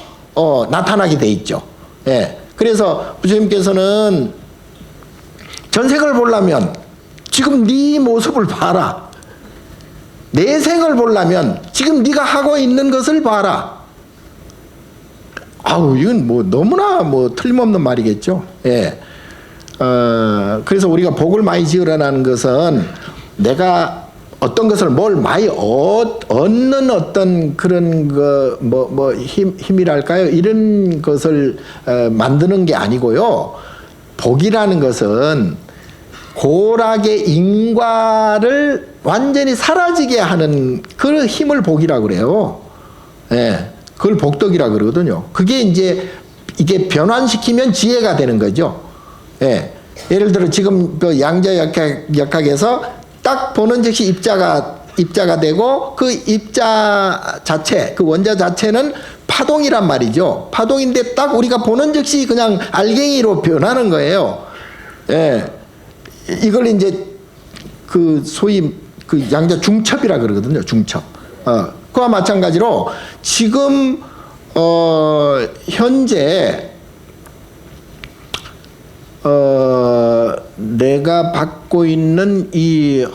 나타나게 돼 있죠. 예. 그래서 부처님께서는 전생을 보려면 지금 네 모습을 봐라. 내생을 보려면 지금 네가 하고 있는 것을 봐라. 아우, 이건 뭐 너무나 뭐 틀림없는 말이겠죠. 예. 그래서 우리가 복을 많이 지으라는 것은 내가 어떤 것을 뭘 많이 얻는 어떤 그런 힘이랄까요? 이런 것을 만드는 게 아니고요. 복이라는 것은 고락의 인과를 완전히 사라지게 하는 그 힘을 복이라고 그래요. 예. 그걸 복덕이라 그러거든요. 그게 이제 이게 변환시키면 지혜가 되는 거죠. 예. 예를 들어 지금 그 양자역학에서 딱 보는 즉시 입자가 되고 그 입자 자체, 그 원자 자체는 파동이란 말이죠. 파동인데 딱 우리가 보는 즉시 그냥 알갱이로 변하는 거예요. 예. 이걸 이제 그 소위 그 양자 중첩이라 그러거든요. 중첩. 그와 마찬가지로 지금 현재 내가 받고 있는 이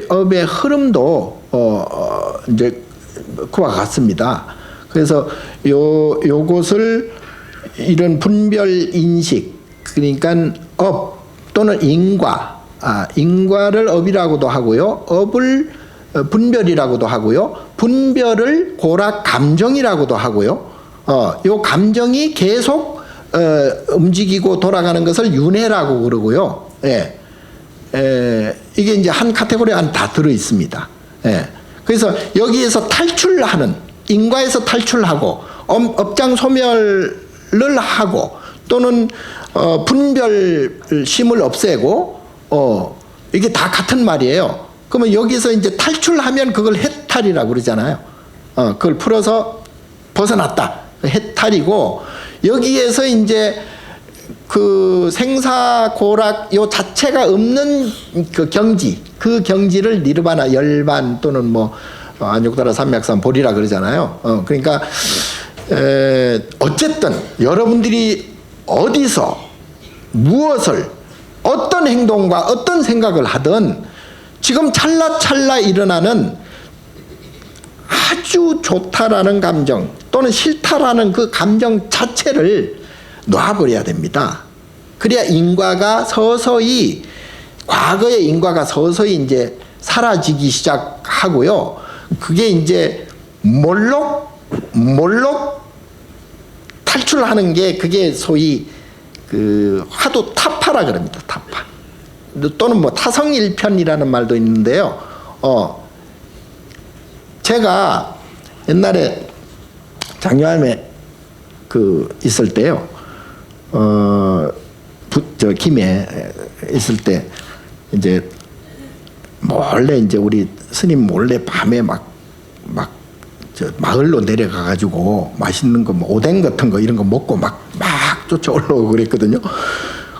업의 흐름도 이제 그와 같습니다. 그래서 요것을 이런 분별 인식, 그러니까 업 또는 인과, 인과를 업이라고도 하고요, 업을 분별이라고도 하고요, 분별을 고락 감정이라고도 하고요. 요 감정이 계속 움직이고 돌아가는 것을 윤회라고 그러고요. 예. 이게 이제 한 카테고리 안에 다 들어 있습니다. 예. 그래서 여기에서 탈출하는, 인과에서 탈출하고 업장 소멸을 하고 또는 분별심을 없애고 이게 다 같은 말이에요. 그러면 여기서 이제 탈출하면 그걸 해탈이라고 그러잖아요. 그걸 풀어서 벗어났다. 해탈이고, 여기에서 이제 그 생사고락 요 자체가 없는 그 경지, 그 경지를 니르바나 열반 또는 뭐 안욕다라 삼맥산 보리라 그러잖아요. 그러니까 어쨌든 여러분들이 어디서 무엇을 어떤 행동과 어떤 생각을 하든 지금 찰나찰나 일어나는 아주 좋다라는 감정 또는 싫다라는 그 감정 자체를 놔버려야 됩니다. 그래야 인과가 서서히, 과거의 인과가 서서히 이제 사라지기 시작하고요. 그게 이제 몰록 탈출하는 게 그게 소위 그 화두 타파라 그럽니다. 타파. 또는 뭐 타성일편이라는 말도 있는데요. 제가 옛날에 장려암에 그 있을 때요. 김해 있을 때 이제 몰래 이제 우리 스님 몰래 밤에 막 마을로 내려가 가지고 맛있는 거 뭐 오뎅 같은 거 이런 거 먹고 막 쫓아 올라오고 그랬거든요.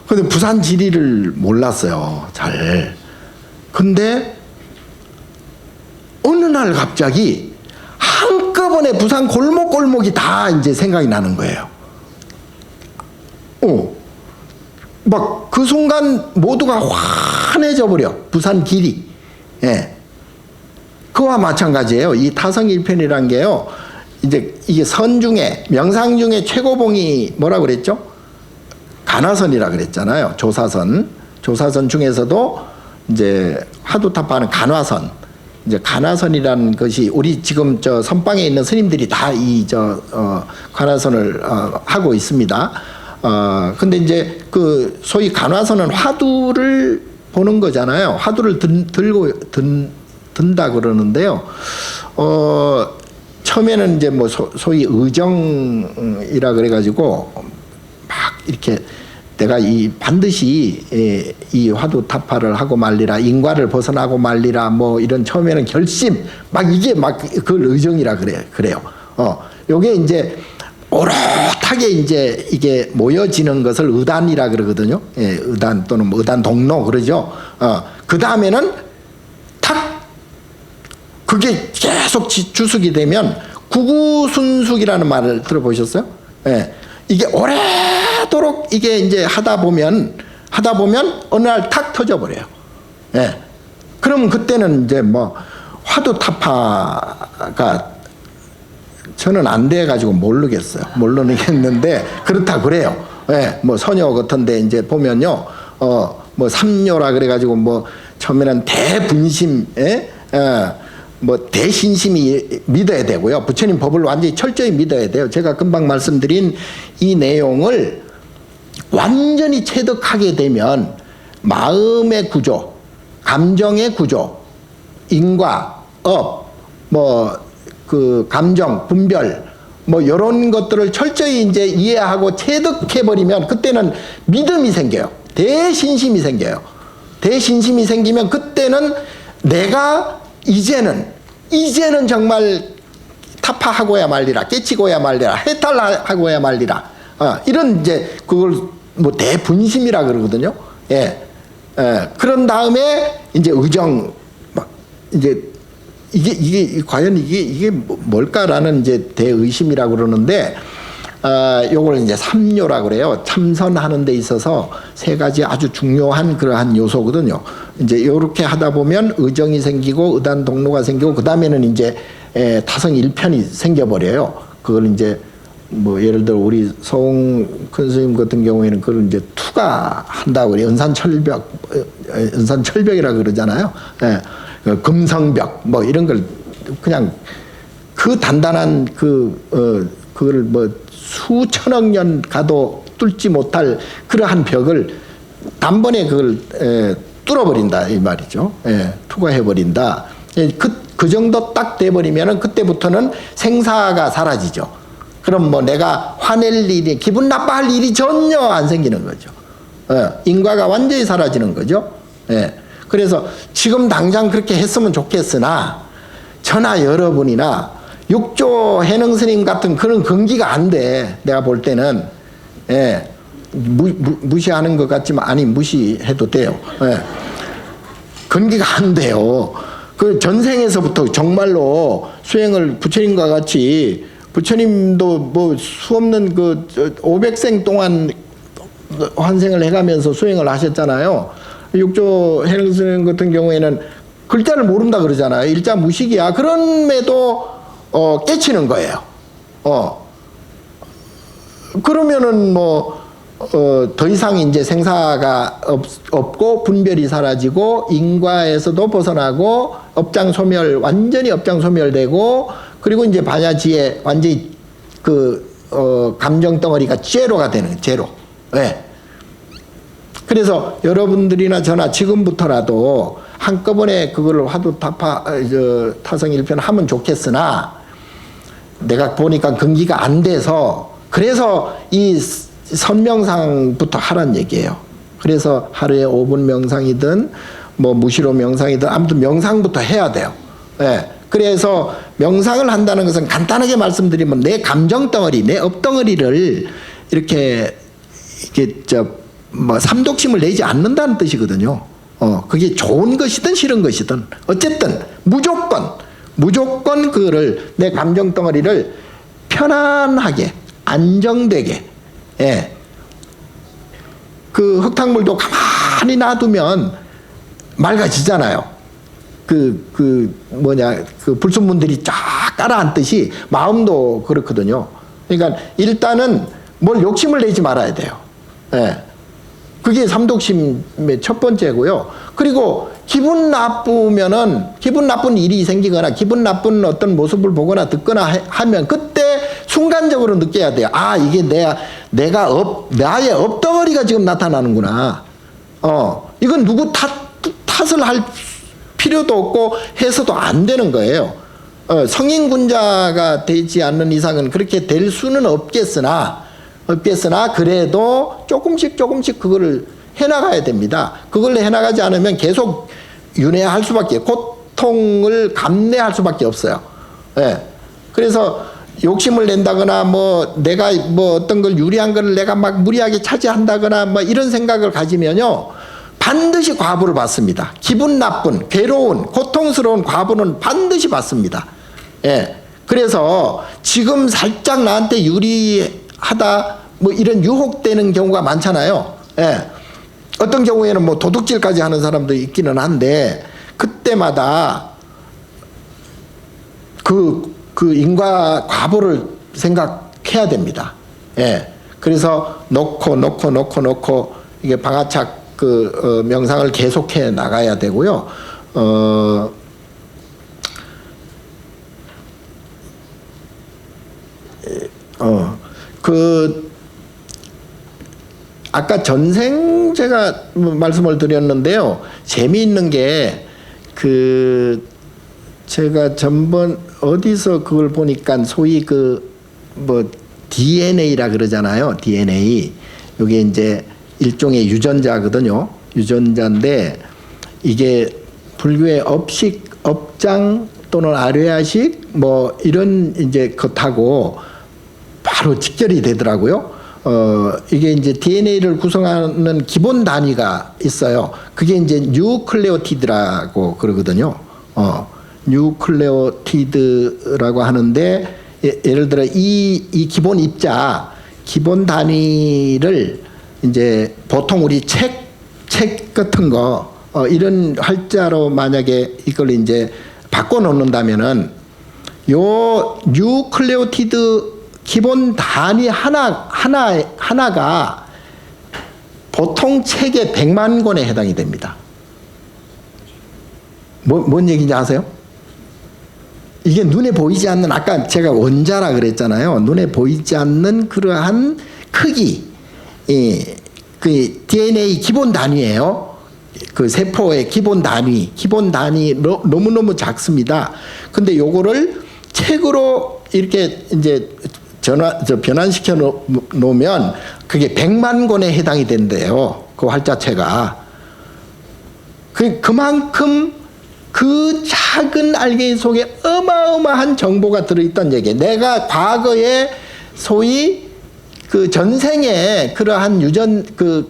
근데 부산 지리를 몰랐어요. 잘. 근데 어느 날 갑자기 한꺼번에 부산 골목골목이 다 이제 생각이 나는 거예요. 막 그 순간 모두가 환해져 버려. 부산 길이. 예. 그와 마찬가지예요. 이 타성일편이란 게요. 이제 이게 선 중에, 명상 중에 최고봉이 뭐라 그랬죠? 간화선이라 그랬잖아요. 조사선. 조사선 중에서도 이제 화두타파는 간화선. 이제 간화선이라는 것이 우리 지금 저 선방에 있는 스님들이 다 이 간화선을 하고 있습니다. 근데 이제 그 소위 간화선은 화두를 보는 거잖아요. 화두를 든다 그러는데요. 처음에는 이제 뭐 소위 의정이라 그래가지고 막 이렇게 내가 이 반드시 이 화두타파를 하고 말리라, 인과를 벗어나고 말리라, 뭐 이런 처음에는 결심 막 이게 막 그걸 의정이라 그래요. 요게 이제 오롯하게 이제 이게 모여지는 것을 의단이라 그러거든요. 예, 의단 또는 뭐 의단 동로 그러죠. 그 다음에는 탁 그게 계속 주숙이 되면 구구순숙이라는 말을 들어보셨어요? 예, 이게 오래도록 이게 이제 하다 보면 어느 날 탁 터져버려요. 예, 그럼 그때는 이제 뭐 화두타파가 저는 안 돼가지고 모르겠는데 그렇다 그래요. 예, 뭐 선녀 같은데 이제 보면요, 뭐 삼뇨라 그래가지고 뭐 처음에는 대분심, 뭐 대신심이 믿어야 되고요. 부처님 법을 완전히 철저히 믿어야 돼요. 제가 금방 말씀드린 이 내용을 완전히 체득하게 되면 마음의 구조, 감정의 구조, 인과, 업, 뭐 그 감정, 분별, 뭐 이런 것들을 철저히 이제 이해하고 체득해버리면 그때는 믿음이 생겨요. 대신심이 생겨요. 대신심이 생기면 그때는 내가 이제는 정말 타파하고야 말리라, 깨치고야 말리라, 해탈하고야 말리라. 이런 이제 그걸 뭐 대분심이라 그러거든요. 예. 그런 다음에 이제 의정, 막 이제 이게 과연 이게 뭘까라는 이제 대의심이라고 그러는데, 요걸 이제 삼요라고 그래요. 참선하는 데 있어서 세 가지 아주 중요한 그러한 요소거든요. 이제 요렇게 하다 보면 의정이 생기고 의단 동로가 생기고 그 다음에는 이제 타성 일편이 생겨버려요. 그걸 이제 뭐 예를 들어 우리 서홍 큰 스님 같은 경우에는 그걸 이제 투가한다고 그래요. 연산철벽이라 그러잖아요. 예. 금성벽 뭐 이런 걸 그냥 그 단단한 그걸 뭐 수천억 년 가도 뚫지 못할 그러한 벽을 단번에 그걸 뚫어버린다 이 말이죠. 투과해버린다. 그 정도 딱 돼버리면은 그때부터는 생사가 사라지죠. 그럼 뭐 내가 화낼 일이, 기분 나빠할 일이 전혀 안 생기는 거죠. 인과가 완전히 사라지는 거죠. 그래서 지금 당장 그렇게 했으면 좋겠으나 저나 여러분이나 육조 해능 스님 같은 그런 근기가 안 돼. 내가 볼 때는 무시하는 것 같지만 아니 무시해도 돼요. 근기가 안 돼요. 그 전생에서부터 정말로 수행을 부처님과 같이 부처님도 뭐 수없는 그 500생 동안 환생을 해가면서 수행을 하셨잖아요. 육조 해능 스님 같은 경우에는 글자를 모른다 그러잖아요. 일자 무식이야. 그럼에도 깨치는 거예요. 그러면은 뭐 더 이상 이제 생사가 없고 분별이 사라지고 인과에서도 벗어나고 업장 소멸, 완전히 업장 소멸되고, 그리고 이제 반야지에 완전히 감정 덩어리가 제로가 되는 제로. 그래서 여러분들이나 저나 지금부터라도 한꺼번에 그걸 타성일편 하면 좋겠으나 내가 보니까 근기가 안 돼서, 그래서 이 선명상부터 하란 얘기예요. 그래서 하루에 5분 명상이든 뭐 무시로 명상이든 아무튼 명상부터 해야 돼요. 그래서 명상을 한다는 것은 간단하게 말씀드리면 내 감정 덩어리, 내 업덩어리를 이렇게 뭐 삼독심을 내지 않는다는 뜻이거든요. 그게 좋은 것이든 싫은 것이든 어쨌든 무조건 그거를 내 감정 덩어리를 편안하게 안정되게, 그 흙탕물도 가만히 놔두면 맑아지잖아요. 그 불순물들이 쫙 깔아앉듯이 마음도 그렇거든요. 그러니까 일단은 뭘 욕심을 내지 말아야 돼요. 그게 삼독심의 첫 번째고요. 그리고 기분 나쁜 일이 생기거나 기분 나쁜 어떤 모습을 보거나 듣거나 하면 그때 순간적으로 느껴야 돼요. 아, 이게 나의 업덩어리가 지금 나타나는구나. 이건 누구 탓을 할 필요도 없고 해서도 안 되는 거예요. 성인군자가 되지 않는 이상은 그렇게 될 수는 없겠으나 그래도 조금씩 그거를 해나가야 됩니다. 그걸 해나가지 않으면 계속 윤회할 수밖에, 고통을 감내할 수밖에 없어요. 예. 그래서 욕심을 낸다거나 뭐 내가 뭐 어떤 걸 유리한 걸 내가 막 무리하게 차지한다거나 뭐 이런 생각을 가지면요 반드시 과부를 받습니다. 기분 나쁜, 괴로운, 고통스러운 과부는 반드시 받습니다. 예. 그래서 지금 살짝 나한테 유리하다 뭐 이런 유혹되는 경우가 많잖아요. 예. 어떤 경우에는 뭐 도둑질까지 하는 사람도 있기는 한데 그때마다 그 인과 과보를 생각해야 됩니다. 예. 그래서 놓고 이게 방아착 명상을 계속해 나가야 되고요. 아까 전생 제가 말씀을 드렸는데요. 재미있는 게 제가 전번 어디서 그걸 보니까 소위 뭐 DNA라 그러잖아요. DNA. 이게 이제 일종의 유전자거든요. 유전자인데 이게 불교의 업식, 업장 또는 아뢰아식 뭐 이런 이제 것하고 바로 직결이 되더라고요. 이게 이제 DNA를 구성하는 기본 단위가 있어요. 그게 이제 뉴클레오티드라고 그러거든요. 뉴클레오티드라고 하는데 예를 들어 이 기본 입자, 기본 단위를 이제 보통 우리 책 같은 거 이런 활자로 만약에 이걸 이제 바꿔 놓는다면은 요 뉴클레오티드 기본 단위 하나가 보통 책의 100만 권에 해당이 됩니다. 뭔 얘기인지 아세요? 이게 눈에 보이지 않는, 아까 제가 원자라 그랬잖아요. 눈에 보이지 않는 그러한 크기, 그 DNA 기본 단위예요. 그 세포의 기본 단위 너무너무 작습니다. 근데 요거를 책으로 이렇게 이제 변환시켜 놓으면 그게 100만 권에 해당이 된대요. 그 활자체가. 그만큼 그 작은 알갱이 속에 어마어마한 정보가 들어있다는 얘기예요. 내가 과거에 소위 그 전생에 그러한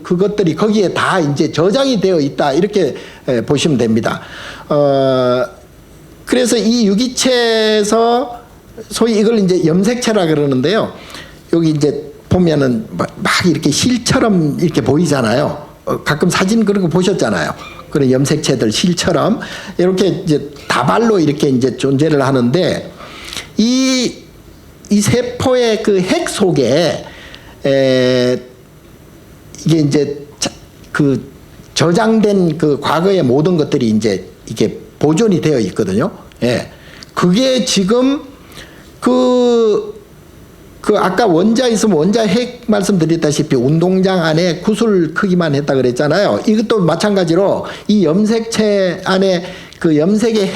그것들이 거기에 다 이제 저장이 되어 있다. 이렇게 보시면 됩니다. 그래서 이 유기체에서 소위 이걸 이제 염색체라 그러는데요. 여기 이제 보면은 막 이렇게 실처럼 이렇게 보이잖아요. 가끔 사진 그런 거 보셨잖아요. 그런 염색체들 실처럼 이렇게 이제 다발로 이렇게 이제 존재를 하는데 이 세포의 그 핵 속에 이게 이제 그 저장된 그 과거의 모든 것들이 이제 이게 보존이 되어 있거든요. 예. 그게 지금 그 아까 원자 있으면 원자 핵 말씀드렸다시피 운동장 안에 구슬 크기만 했다 그랬잖아요. 이것도 마찬가지로 이 염색체 안에 그 염색의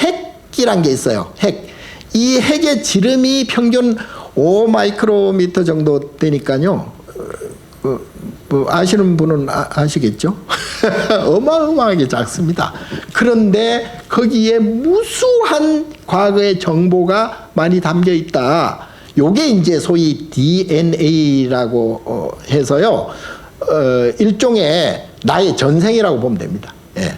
핵이란 게 있어요. 핵. 이 핵의 지름이 평균 5마이크로미터 정도 되니까요. 뭐 아시는 분은 아시겠죠? 어마어마하게 작습니다. 그런데 거기에 무수한 과거의 정보가 많이 담겨 있다. 요게 이제 소위 DNA라고 해서요. 일종의 나의 전생이라고 보면 됩니다. 예.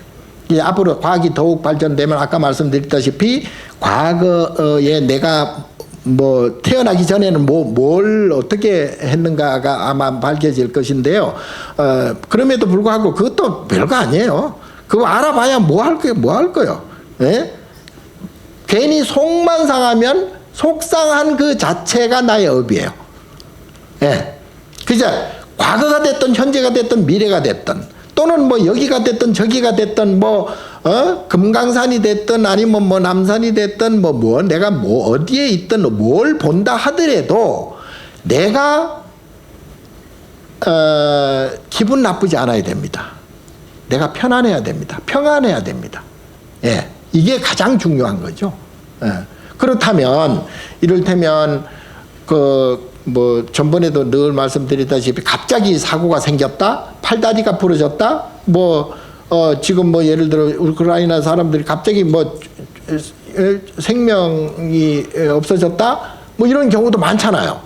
이제 앞으로 과학이 더욱 발전되면 아까 말씀드렸다시피 과거에 내가 뭐 태어나기 전에는 뭘 어떻게 했는가가 아마 밝혀질 것인데요. 그럼에도 불구하고 그것도 별거 아니에요. 그거 알아봐야 뭐 할 거요. 예? 괜히 속만 상하면 속상한 그 자체가 나의 업이에요. 예. 그죠? 과거가 됐든 현재가 됐든 미래가 됐든 또는 뭐 여기가 됐든 저기가 됐든 뭐 금강산이 됐든 아니면 뭐 남산이 됐든 뭐 내가 뭐 어디에 있든 뭘 본다 하더라도 내가 기분 나쁘지 않아야 됩니다. 내가 편안해야 됩니다. 평안해야 됩니다. 예. 이게 가장 중요한 거죠. 예. 그렇다면 이를테면 그 뭐 전번에도 늘 말씀드렸다시피 갑자기 사고가 생겼다, 팔다리가 부러졌다, 뭐 지금 뭐 예를 들어 우크라이나 사람들이 갑자기 뭐 생명이 없어졌다, 뭐 이런 경우도 많잖아요.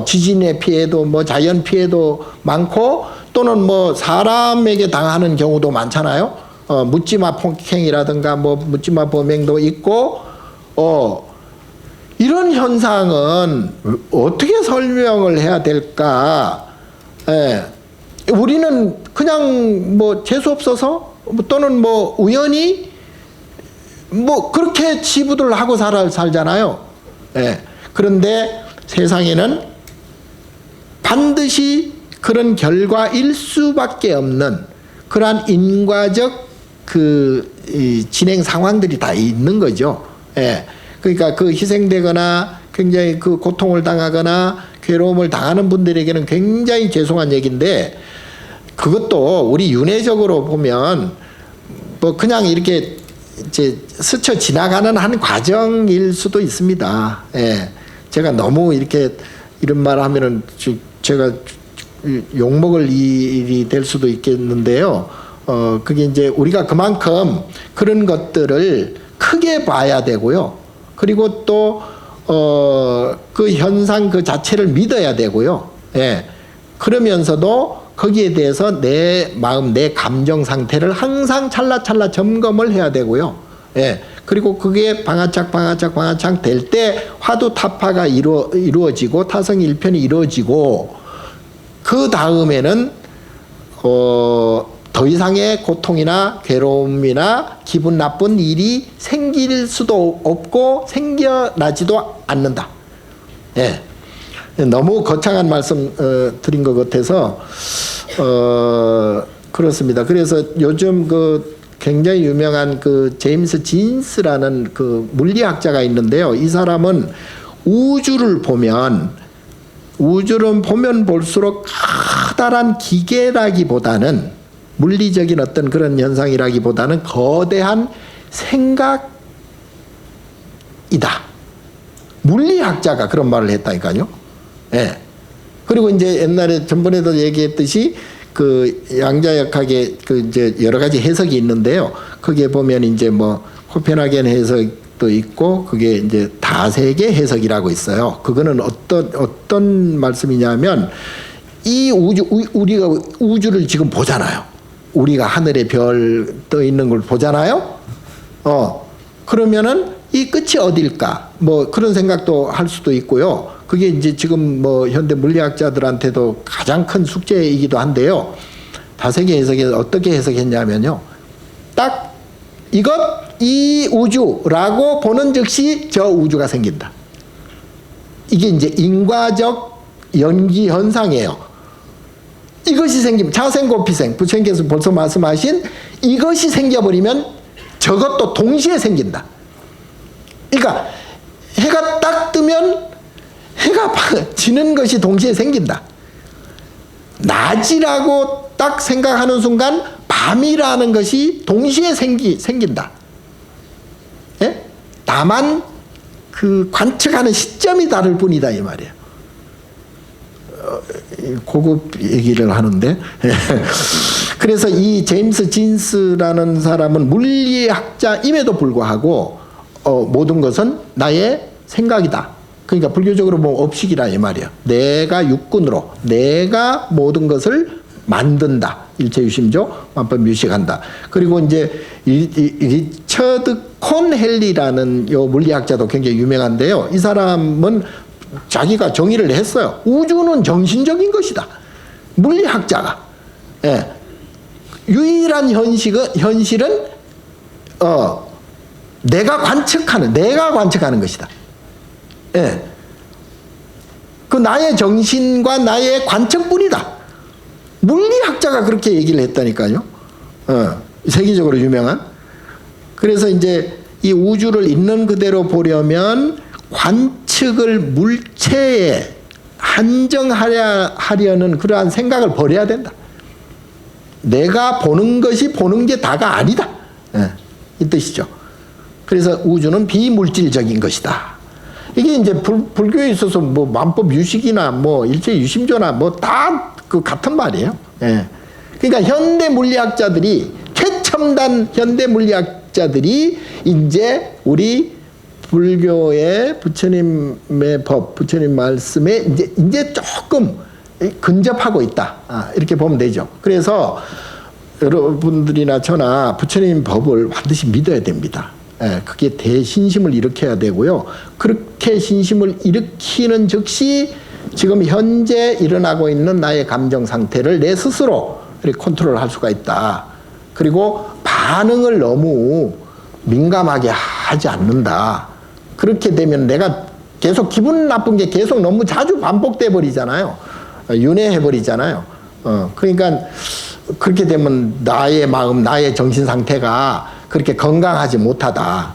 지진의 피해도 뭐 자연 피해도 많고 또는 뭐 사람에게 당하는 경우도 많잖아요. 묻지마 폭행이라든가 뭐 묻지마 범행도 있고 이런 현상은 어떻게 설명을 해야 될까? 예. 우리는 그냥 뭐 재수 없어서 또는 뭐 우연히 뭐 그렇게 치부들 하고 살잖아요. 예. 그런데 세상에는 반드시 그런 결과일 수밖에 없는 그러한 인과적 그 진행 상황들이 다 있는 거죠. 예. 그러니까 그 희생되거나 굉장히 그 고통을 당하거나 괴로움을 당하는 분들에게는 굉장히 죄송한 얘기인데, 그것도 우리 윤회적으로 보면 뭐 그냥 이렇게 이제 스쳐 지나가는 한 과정일 수도 있습니다. 예. 제가 너무 이렇게 이런 말 하면은 제가 욕먹을 일이 될 수도 있겠는데요. 그게 이제 우리가 그만큼 그런 것들을 크게 봐야 되고요. 그리고 또, 그 현상 그 자체를 믿어야 되고요. 예. 그러면서도 거기에 대해서 내 마음, 내 감정 상태를 항상 찰나찰나 점검을 해야 되고요. 예. 그리고 그게 방아착 될 때 화두타파가 이루어지고 타성일편이 이루어지고, 그 다음에는, 더 이상의 고통이나 괴로움이나 기분 나쁜 일이 생길 수도 없고 생겨나지도 않는다. 예. 너무 거창한 말씀 드린 것 같아서 그렇습니다. 그래서 요즘 그 굉장히 유명한 그 제임스 진스라는 그 물리학자가 있는데요. 이 사람은 우주를 보면 볼수록 커다란 기계라기보다는 물리적인 어떤 그런 현상이라기보다는 거대한 생각이다. 물리학자가 그런 말을 했다니까요. 예. 그리고 이제 옛날에 전번에도 얘기했듯이 그 양자역학의 그 이제 여러 가지 해석이 있는데요. 거기에 보면 이제 뭐 코펜하겐 해석도 있고 그게 이제 다세계 해석이라고 있어요. 그거는 어떤 말씀이냐면 이 우리가 우주를 지금 보잖아요. 우리가 하늘에 별 떠 있는 걸 보잖아요. 그러면은 이 끝이 어딜까? 뭐 그런 생각도 할 수도 있고요. 그게 이제 지금 뭐 현대 물리학자들한테도 가장 큰 숙제이기도 한데요. 다세계 해석에 어떻게 해석했냐면요. 딱 이 우주라고 보는 즉시 저 우주가 생긴다. 이게 이제 인과적 연기 현상이에요. 이것이 생기면 자생고피생, 부처님께서 벌써 말씀하신 이것이 생겨버리면 저것도 동시에 생긴다. 그러니까 해가 딱 뜨면 해가 지는 것이 동시에 생긴다. 낮이라고 딱 생각하는 순간 밤이라는 것이 동시에 생긴다. 예? 다만 그 관측하는 시점이 다를 뿐이다 이 말이에요. 고급 얘기를 하는데 그래서 이 제임스 진스라는 사람은 물리학자임에도 불구하고 모든 것은 나의 생각이다. 그러니까 불교적으로 뭐 업식이라 이 말이에요. 내가 육군으로 내가 모든 것을 만든다. 일체유심조 만법유식한다. 그리고 이제 리처드 콘헬리라는 요 물리학자도 굉장히 유명한데요. 이 사람은 자기가 정의를 했어요. 우주는 정신적인 것이다. 물리학자가. 예. 유일한 현실은 내가 관측하는 것이다. 예. 그 나의 정신과 나의 관측뿐이다. 물리학자가 그렇게 얘기를 했다니까요. 세계적으로 유명한. 그래서 이제 이 우주를 있는 그대로 보려면 관측을 물체에 한정하려는 그러한 생각을 버려야 된다. 내가 보는 것이 보는 게 다가 아니다. 이 뜻이죠. 그래서 우주는 비물질적인 것이다. 이게 이제 불교에 있어서 뭐 만법 유식이나 뭐 일체 유심조나 뭐 다 그 같은 말이에요. 예. 그러니까 현대 물리학자들이 최첨단 현대 물리학자들이 이제 우리 불교의 부처님의 법, 부처님 말씀에 이제 조금 근접하고 있다. 이렇게 보면 되죠. 그래서 여러분들이나 저나 부처님 법을 반드시 믿어야 됩니다. 그게 대신심을 일으켜야 되고요. 그렇게 신심을 일으키는 즉시 지금 현재 일어나고 있는 나의 감정 상태를 내 스스로 이렇게 컨트롤할 수가 있다. 그리고 반응을 너무 민감하게 하지 않는다. 그렇게 되면 내가 계속 기분 나쁜 게 계속 너무 자주 반복돼 버리잖아요. 윤회해 버리잖아요. 그러니까 그렇게 되면 나의 마음, 나의 정신 상태가 그렇게 건강하지 못하다.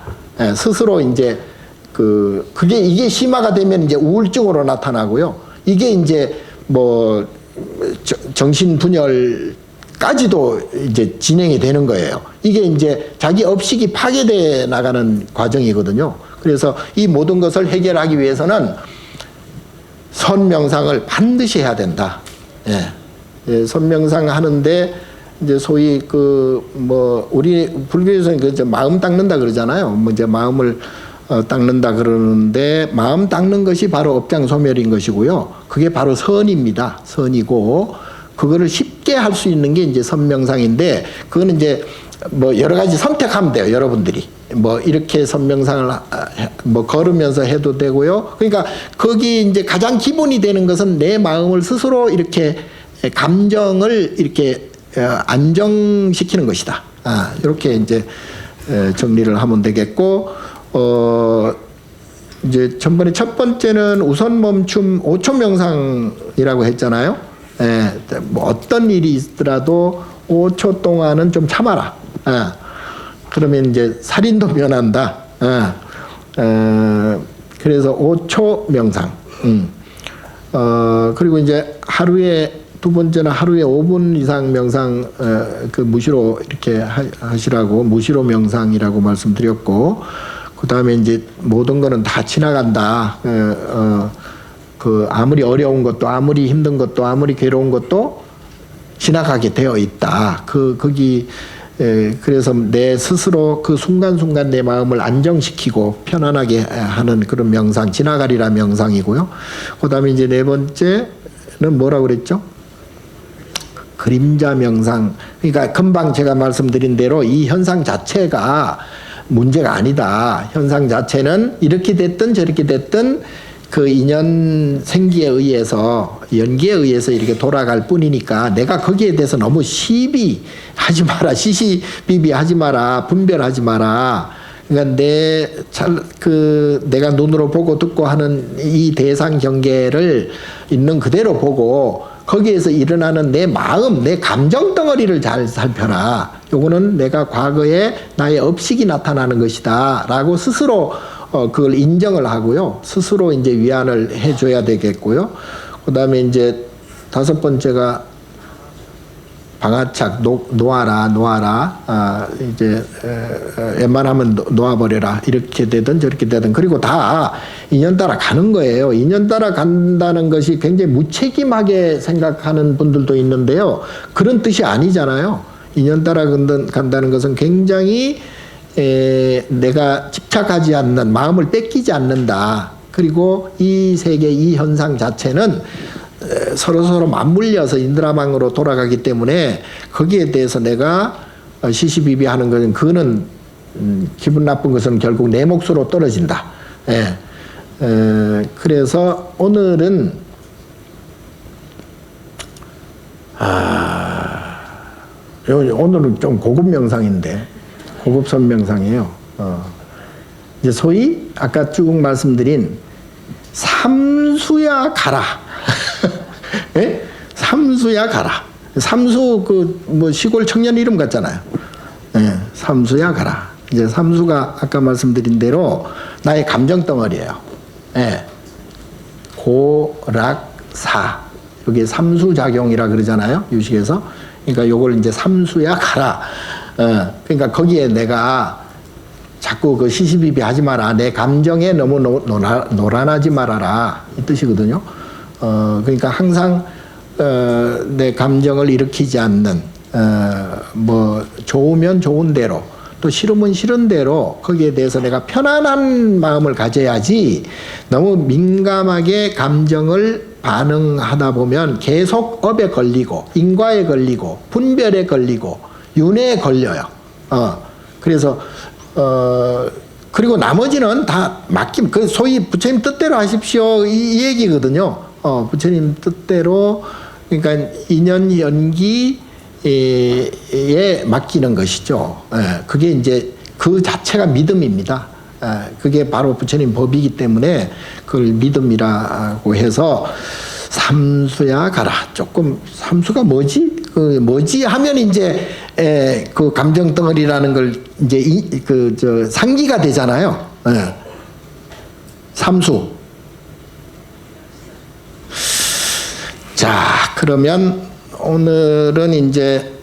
스스로 이제 그게 이게 심화가 되면 이제 우울증으로 나타나고요. 이게 이제 뭐 정신 분열까지도 이제 진행이 되는 거예요. 이게 이제 자기 업식이 파괴돼 나가는 과정이거든요. 그래서 이 모든 것을 해결하기 위해서는 선명상을 반드시 해야 된다. 선명상 하는데 이제 소위 우리 불교에서는 이제 마음 닦는다 그러잖아요. 뭐 이제 마음을 닦는다 그러는데 마음 닦는 것이 바로 업장소멸인 것이고요. 그게 바로 선입니다. 선이고 그거를 쉽게 할 수 있는 게 이제 선명상인데 그거는 이제 뭐 여러 가지 선택하면 돼요. 여러분들이 뭐 이렇게 선명상을 뭐 걸으면서 해도 되고요. 그러니까 거기 이제 가장 기본이 되는 것은 내 마음을 스스로 이렇게 감정을 이렇게 안정시키는 것이다. 이렇게 이제 정리를 하면 되겠고, 이제 전번에 첫 번째는 우선 멈춤 5초 명상이라고 했잖아요. 뭐 어떤 일이 있더라도 5초 동안은 좀 참아라. 그러면 이제 살인도 면한다. 그래서 5초 명상. 그리고 이제 두 번째는 하루에 5분 이상 명상, 무시로 이렇게 하시라고, 무시로 명상이라고 말씀드렸고, 그 다음에 이제 모든 거는 다 지나간다. 아무리 어려운 것도, 아무리 힘든 것도, 아무리 괴로운 것도 지나가게 되어 있다. 그래서 내 스스로 그 순간순간 내 마음을 안정시키고 편안하게 하는 그런 명상, 지나가리라 명상이고요. 그 다음에 이제 네 번째는 뭐라고 그랬죠? 그림자 명상. 그러니까 금방 제가 말씀드린 대로 이 현상 자체가 문제가 아니다. 현상 자체는 이렇게 됐든 저렇게 됐든 그 인연 생기에 의해서, 연기에 의해서 이렇게 돌아갈 뿐이니까 내가 거기에 대해서 너무 시비하지 마라. 시시비비 하지 마라. 분별하지 마라. 그러니까 내가 눈으로 보고 듣고 하는 이 대상 경계를 있는 그대로 보고 거기에서 일어나는 내 마음, 내 감정 덩어리를 잘 살펴라. 요거는 내가 과거에 나의 업식이 나타나는 것이다. 라고 스스로 그걸 인정을 하고요. 스스로 이제 위안을 해줘야 되겠고요. 그 다음에 이제 다섯 번째가 방아착, 놓아라. 이제 웬만하면 놓아버려라. 이렇게 되든 저렇게 되든. 그리고 다 인연 따라 가는 거예요. 인연 따라 간다는 것이 굉장히 무책임하게 생각하는 분들도 있는데요. 그런 뜻이 아니잖아요. 인연 따라 간다는 것은 굉장히 내가 집착하지 않는, 마음을 뺏기지 않는다. 그리고 이 세계, 이 현상 자체는 서로 맞물려서 인드라망으로 돌아가기 때문에 거기에 대해서 내가 시시비비하는 것은 그거는 기분 나쁜 것은 결국 내 몫으로 떨어진다. 그래서 오늘은 오늘은 좀 고급 명상인데 고급선 명상이에요. 이제 소위 아까 쭉 말씀드린 삼수야 가라. 예? 삼수야 가라. 삼수 뭐 시골 청년 이름 같잖아요. 예, 삼수야 가라. 이제 삼수가 아까 말씀드린 대로 나의 감정 덩어리예요. 예. 고락사. 여기 삼수 작용이라 그러잖아요. 유식에서. 그러니까 요걸 이제 삼수야 가라. 그러니까 거기에 내가 자꾸 그 시시비비 하지 마라. 내 감정에 너무 노란하지 말아라. 이 뜻이거든요. 그러니까 항상 내 감정을 일으키지 않는 뭐 좋으면 좋은 대로 또 싫으면 싫은 대로 거기에 대해서 내가 편안한 마음을 가져야지 너무 민감하게 감정을 반응하다 보면 계속 업에 걸리고 인과에 걸리고 분별에 걸리고 윤회에 걸려요. 그래서 그리고 나머지는 다 맡김, 그 소위 부처님 뜻대로 하십시오 이 얘기거든요. 부처님 뜻대로 그러니까 인연 연기에 맡기는 것이죠. 그게 이제 그 자체가 믿음입니다. 그게 바로 부처님 법이기 때문에 그걸 믿음이라고 해서 삼수야 가라. 조금 삼수가 뭐지? 그 뭐지 하면 이제 그 감정 덩어리라는 걸 이제 상기가 되잖아요. 삼수. 자, 그러면 오늘은 이제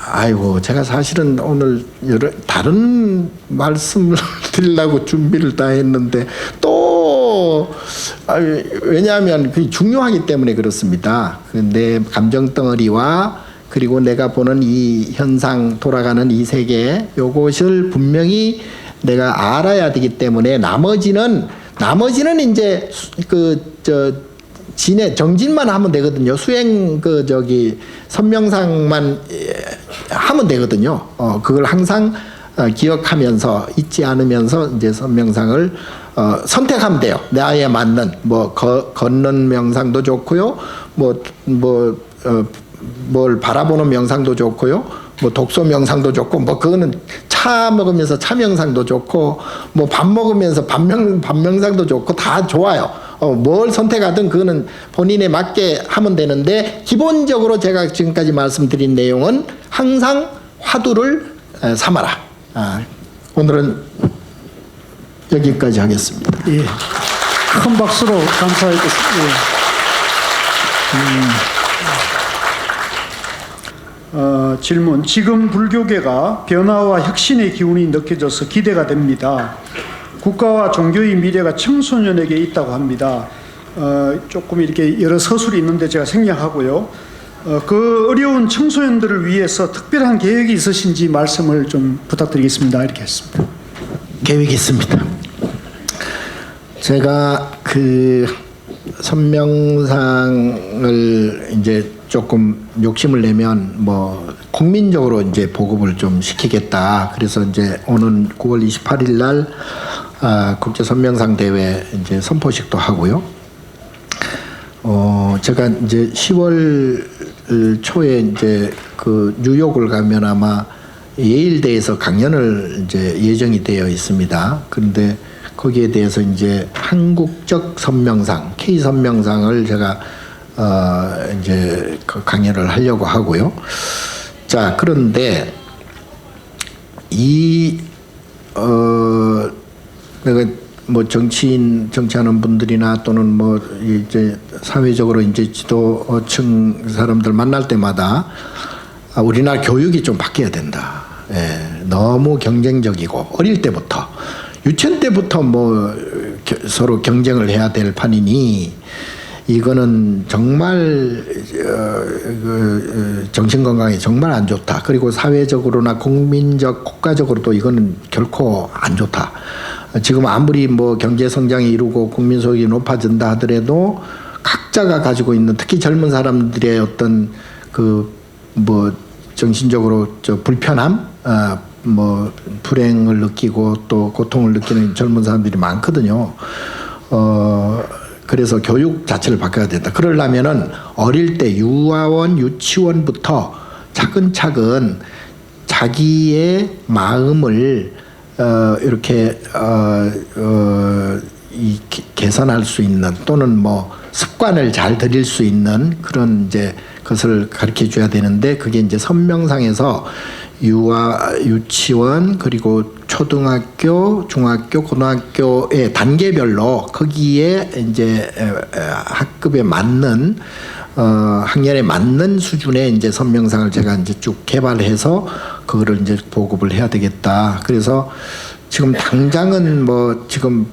아이고 제가 사실은 오늘 다른 말씀을 드리려고 준비를 다 했는데 또 왜냐하면 그게 중요하기 때문에 그렇습니다. 내 감정 덩어리와 그리고 내가 보는 이 현상 돌아가는 이 세계 요것을 분명히 내가 알아야 되기 때문에 나머지는 이제 정진만 하면 되거든요. 수행 선명상만 하면 되거든요. 그걸 항상 기억하면서 잊지 않으면서 이제 선명상을 선택하면 돼요. 나에 맞는 걷는 명상도 좋고요. 뭘 바라보는 명상도 좋고요. 독서 명상도 좋고 그거는 차 먹으면서 차 명상도 좋고 밥 먹으면서 밥 명상도 좋고 다 좋아요. 뭘 선택하든 그거는 본인에 맞게 하면 되는데 기본적으로 제가 지금까지 말씀드린 내용은 항상 화두를 삼아라. 오늘은 여기까지 하겠습니다. 예. 큰 박수로 감사하겠습니다. 질문. 지금 불교계가 변화와 혁신의 기운이 느껴져서 기대가 됩니다. 국가와 종교의 미래가 청소년에게 있다고 합니다. 조금 이렇게 여러 서술이 있는데 제가 생략하고요. 그 어려운 청소년들을 위해서 특별한 계획이 있으신지 말씀을 좀 부탁드리겠습니다. 이렇게 했습니다. 계획이 있습니다. 제가 그 선명상을 이제 조금 욕심을 내면 국민적으로 이제 보급을 좀 시키겠다. 그래서 이제 오는 9월 28일 날 국제 선명상 대회 이제 선포식도 하고요. 제가 이제 10월 초에 이제 그 뉴욕을 가면 아마 예일대에서 강연을 이제 예정이 되어 있습니다. 그런데 거기에 대해서 이제 한국적 선명상, K 선명상을 제가 이제 그 강연을 하려고 하고요. 자, 그런데 내가 정치하는 분들이나 또는 이제 사회적으로 이제 지도층 사람들 만날 때마다 우리나라 교육이 좀 바뀌어야 된다. 너무 경쟁적이고 어릴 때부터 유치원 때부터 서로 경쟁을 해야 될 판이니 이거는 정말 정신 건강에 정말 안 좋다. 그리고 사회적으로나 국민적 국가적으로도 이거는 결코 안 좋다. 지금 아무리 경제 성장이 이루고 국민 소득이 높아진다 하더라도 각자가 가지고 있는 특히 젊은 사람들의 어떤 정신적으로 불편함, 불행을 느끼고 또 고통을 느끼는 젊은 사람들이 많거든요. 그래서 교육 자체를 바꿔야 된다. 그러려면은 어릴 때 유아원, 유치원부터 차근차근 자기의 마음을 이렇게 개선할 수 있는 또는 습관을 잘 들일 수 있는 그런 이제 것을 가르쳐 줘야 되는데 그게 이제 선명상에서 유치원 그리고 초등학교, 중학교, 고등학교의 단계별로 거기에 이제 학급에 맞는 학년에 맞는 수준의 이제 선명상을 제가 이제 쭉 개발해서 그거를 이제 보급을 해야 되겠다. 그래서 지금 당장은 뭐 지금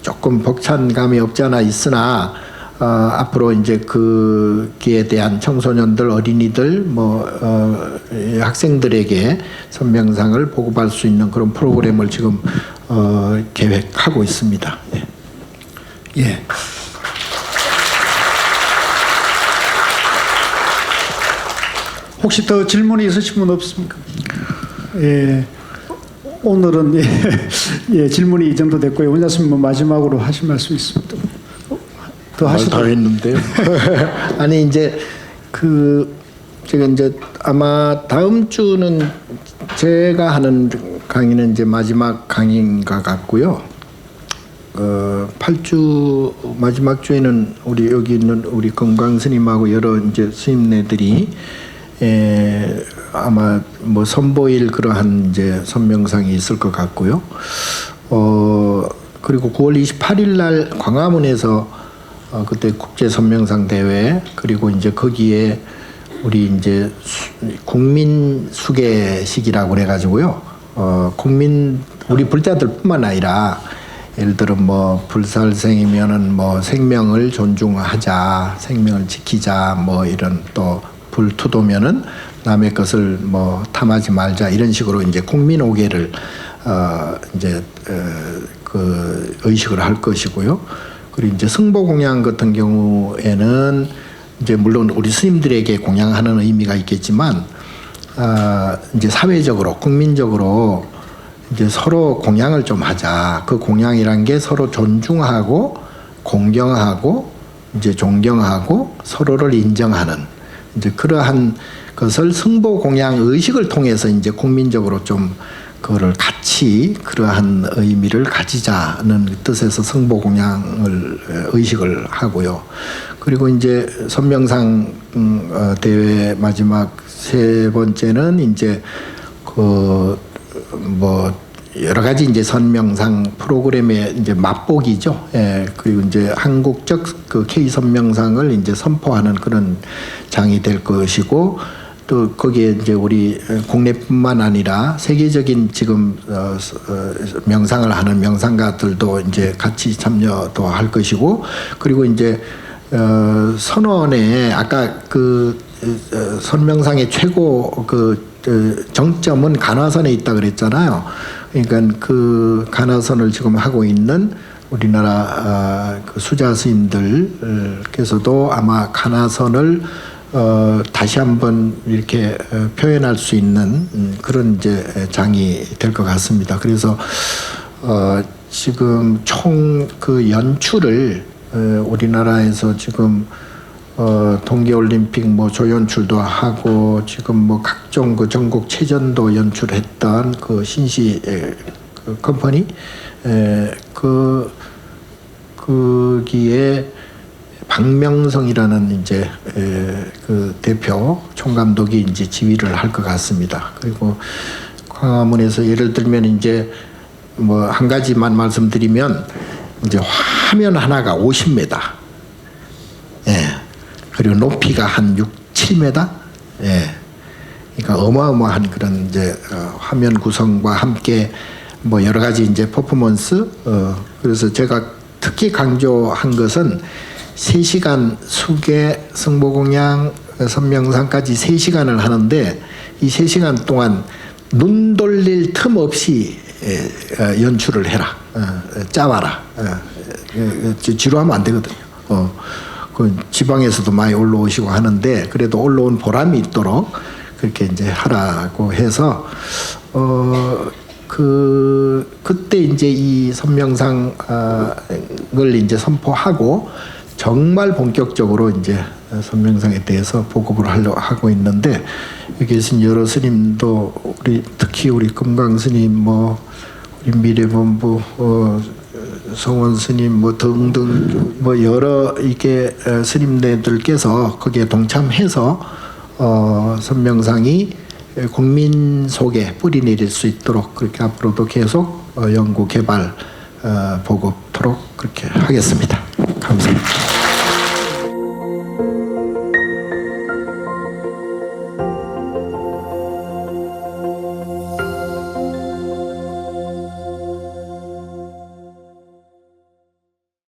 조금 벅찬 감이 없지 않아 있으나 앞으로 이제 그기에 대한 청소년들, 어린이들, 뭐 학생들에게 선명상을 보급할 수 있는 그런 프로그램을 지금 계획하고 있습니다. 예. 예. 혹시 더 질문이 있으신 분 없습니까? 예. 오늘은 예, 질문이 이 정도 됐고요. 원장님 뭐 마지막으로 하실 말씀 있습니다. 더 하시다 했는데요. 아니 이제 제가 이제 아마 다음 주는 제가 하는 강의는 이제 마지막 강의인 것 같고요. 8주 마지막 주에는 우리 여기 있는 우리 건강 스님하고 여러 이제 스님네들이 아마 뭐 선보일 그러한 이제 선명상이 있을 것 같고요. 그리고 9월 28일 날 광화문에서 그때 국제 선명상 대회 그리고 이제 거기에 우리 이제 국민 수계식이라고 그래가지고요. 국민 우리 불자들뿐만 아니라 예를 들어 뭐 불살생이면은 뭐 생명을 존중하자, 생명을 지키자, 뭐 이런 또 불투도면은 남의 것을 뭐 탐하지 말자 이런 식으로 이제 국민 오계를 그 의식을 할 것이고요. 그리고 이제 승보 공양 같은 경우에는 이제 물론 우리 스님들에게 공양하는 의미가 있겠지만 이제 사회적으로 국민적으로 이제 서로 공양을 좀 하자. 그 공양이란 게 서로 존중하고 공경하고 이제 존경하고 서로를 인정하는 이제 그러한 것을 승보 공양 의식을 통해서 이제 국민적으로 좀 그거를 같이 그러한 의미를 가지자는 뜻에서 승보 공양을 의식을 하고요. 그리고 이제 선명상 대회 마지막 세 번째는 이제 뭐 여러 가지 이제 선명상 프로그램의 이제 맛보기죠. 예, 그리고 이제 한국적 그 K 선명상을 이제 선포하는 그런 장이 될 것이고 또 거기에 이제 우리 국내뿐만 아니라 세계적인 지금 명상을 하는 명상가들도 이제 같이 참여도 할 것이고 그리고 이제 선언에 아까 그 선명상의 최고 그 정점은 간화선에 있다 그랬잖아요. 그러니까 그 간화선을 지금 하고 있는 우리나라 그 수자 스님들께서도 아마 간화선을 다시 한번 이렇게 표현할 수 있는 그런 이제 장이 될 것 같습니다. 그래서 지금 총 그 연출을 우리나라에서 지금 동계올림픽 뭐 조연출도 하고 지금 뭐 각종 그 전국 체전도 연출했던 그 신시 그 컴퍼니 거기에 박명성이라는 이제 그 대표 총감독이 이제 지휘를 할 것 같습니다. 그리고 광화문에서 예를 들면 이제 뭐 한 가지만 말씀드리면 이제 화면 하나가 50m, 예, 그리고 높이가 한 6, 7m, 예, 그러니까 어마어마한 그런 이제 화면 구성과 함께 뭐 여러 가지 이제 퍼포먼스, 그래서 제가 특히 강조한 것은 3시간 수계, 승보공양, 선명상까지 3시간을 하는데 이 3시간 동안 눈 돌릴 틈 없이 연출을 해라, 짜와라. 지루하면 안 되거든요. 그 지방에서도 많이 올라오시고 하는데 그래도 올라온 보람이 있도록 그렇게 이제 하라고 해서 그때 이제 이 선명상을 이제 선포하고 정말 본격적으로 이제 선명상에 대해서 보급을 하고 있는데 여기 계신 여러 스님도 특히 우리 금강 스님 뭐 우리 미래본부 성원 스님 뭐 등등 뭐 여러 이게 스님네들께서 거기에 동참해서 선명상이 국민 속에 뿌리 내릴 수 있도록 그렇게 앞으로도 계속 연구 개발 보급토록 그렇게 하겠습니다. 감사합니다.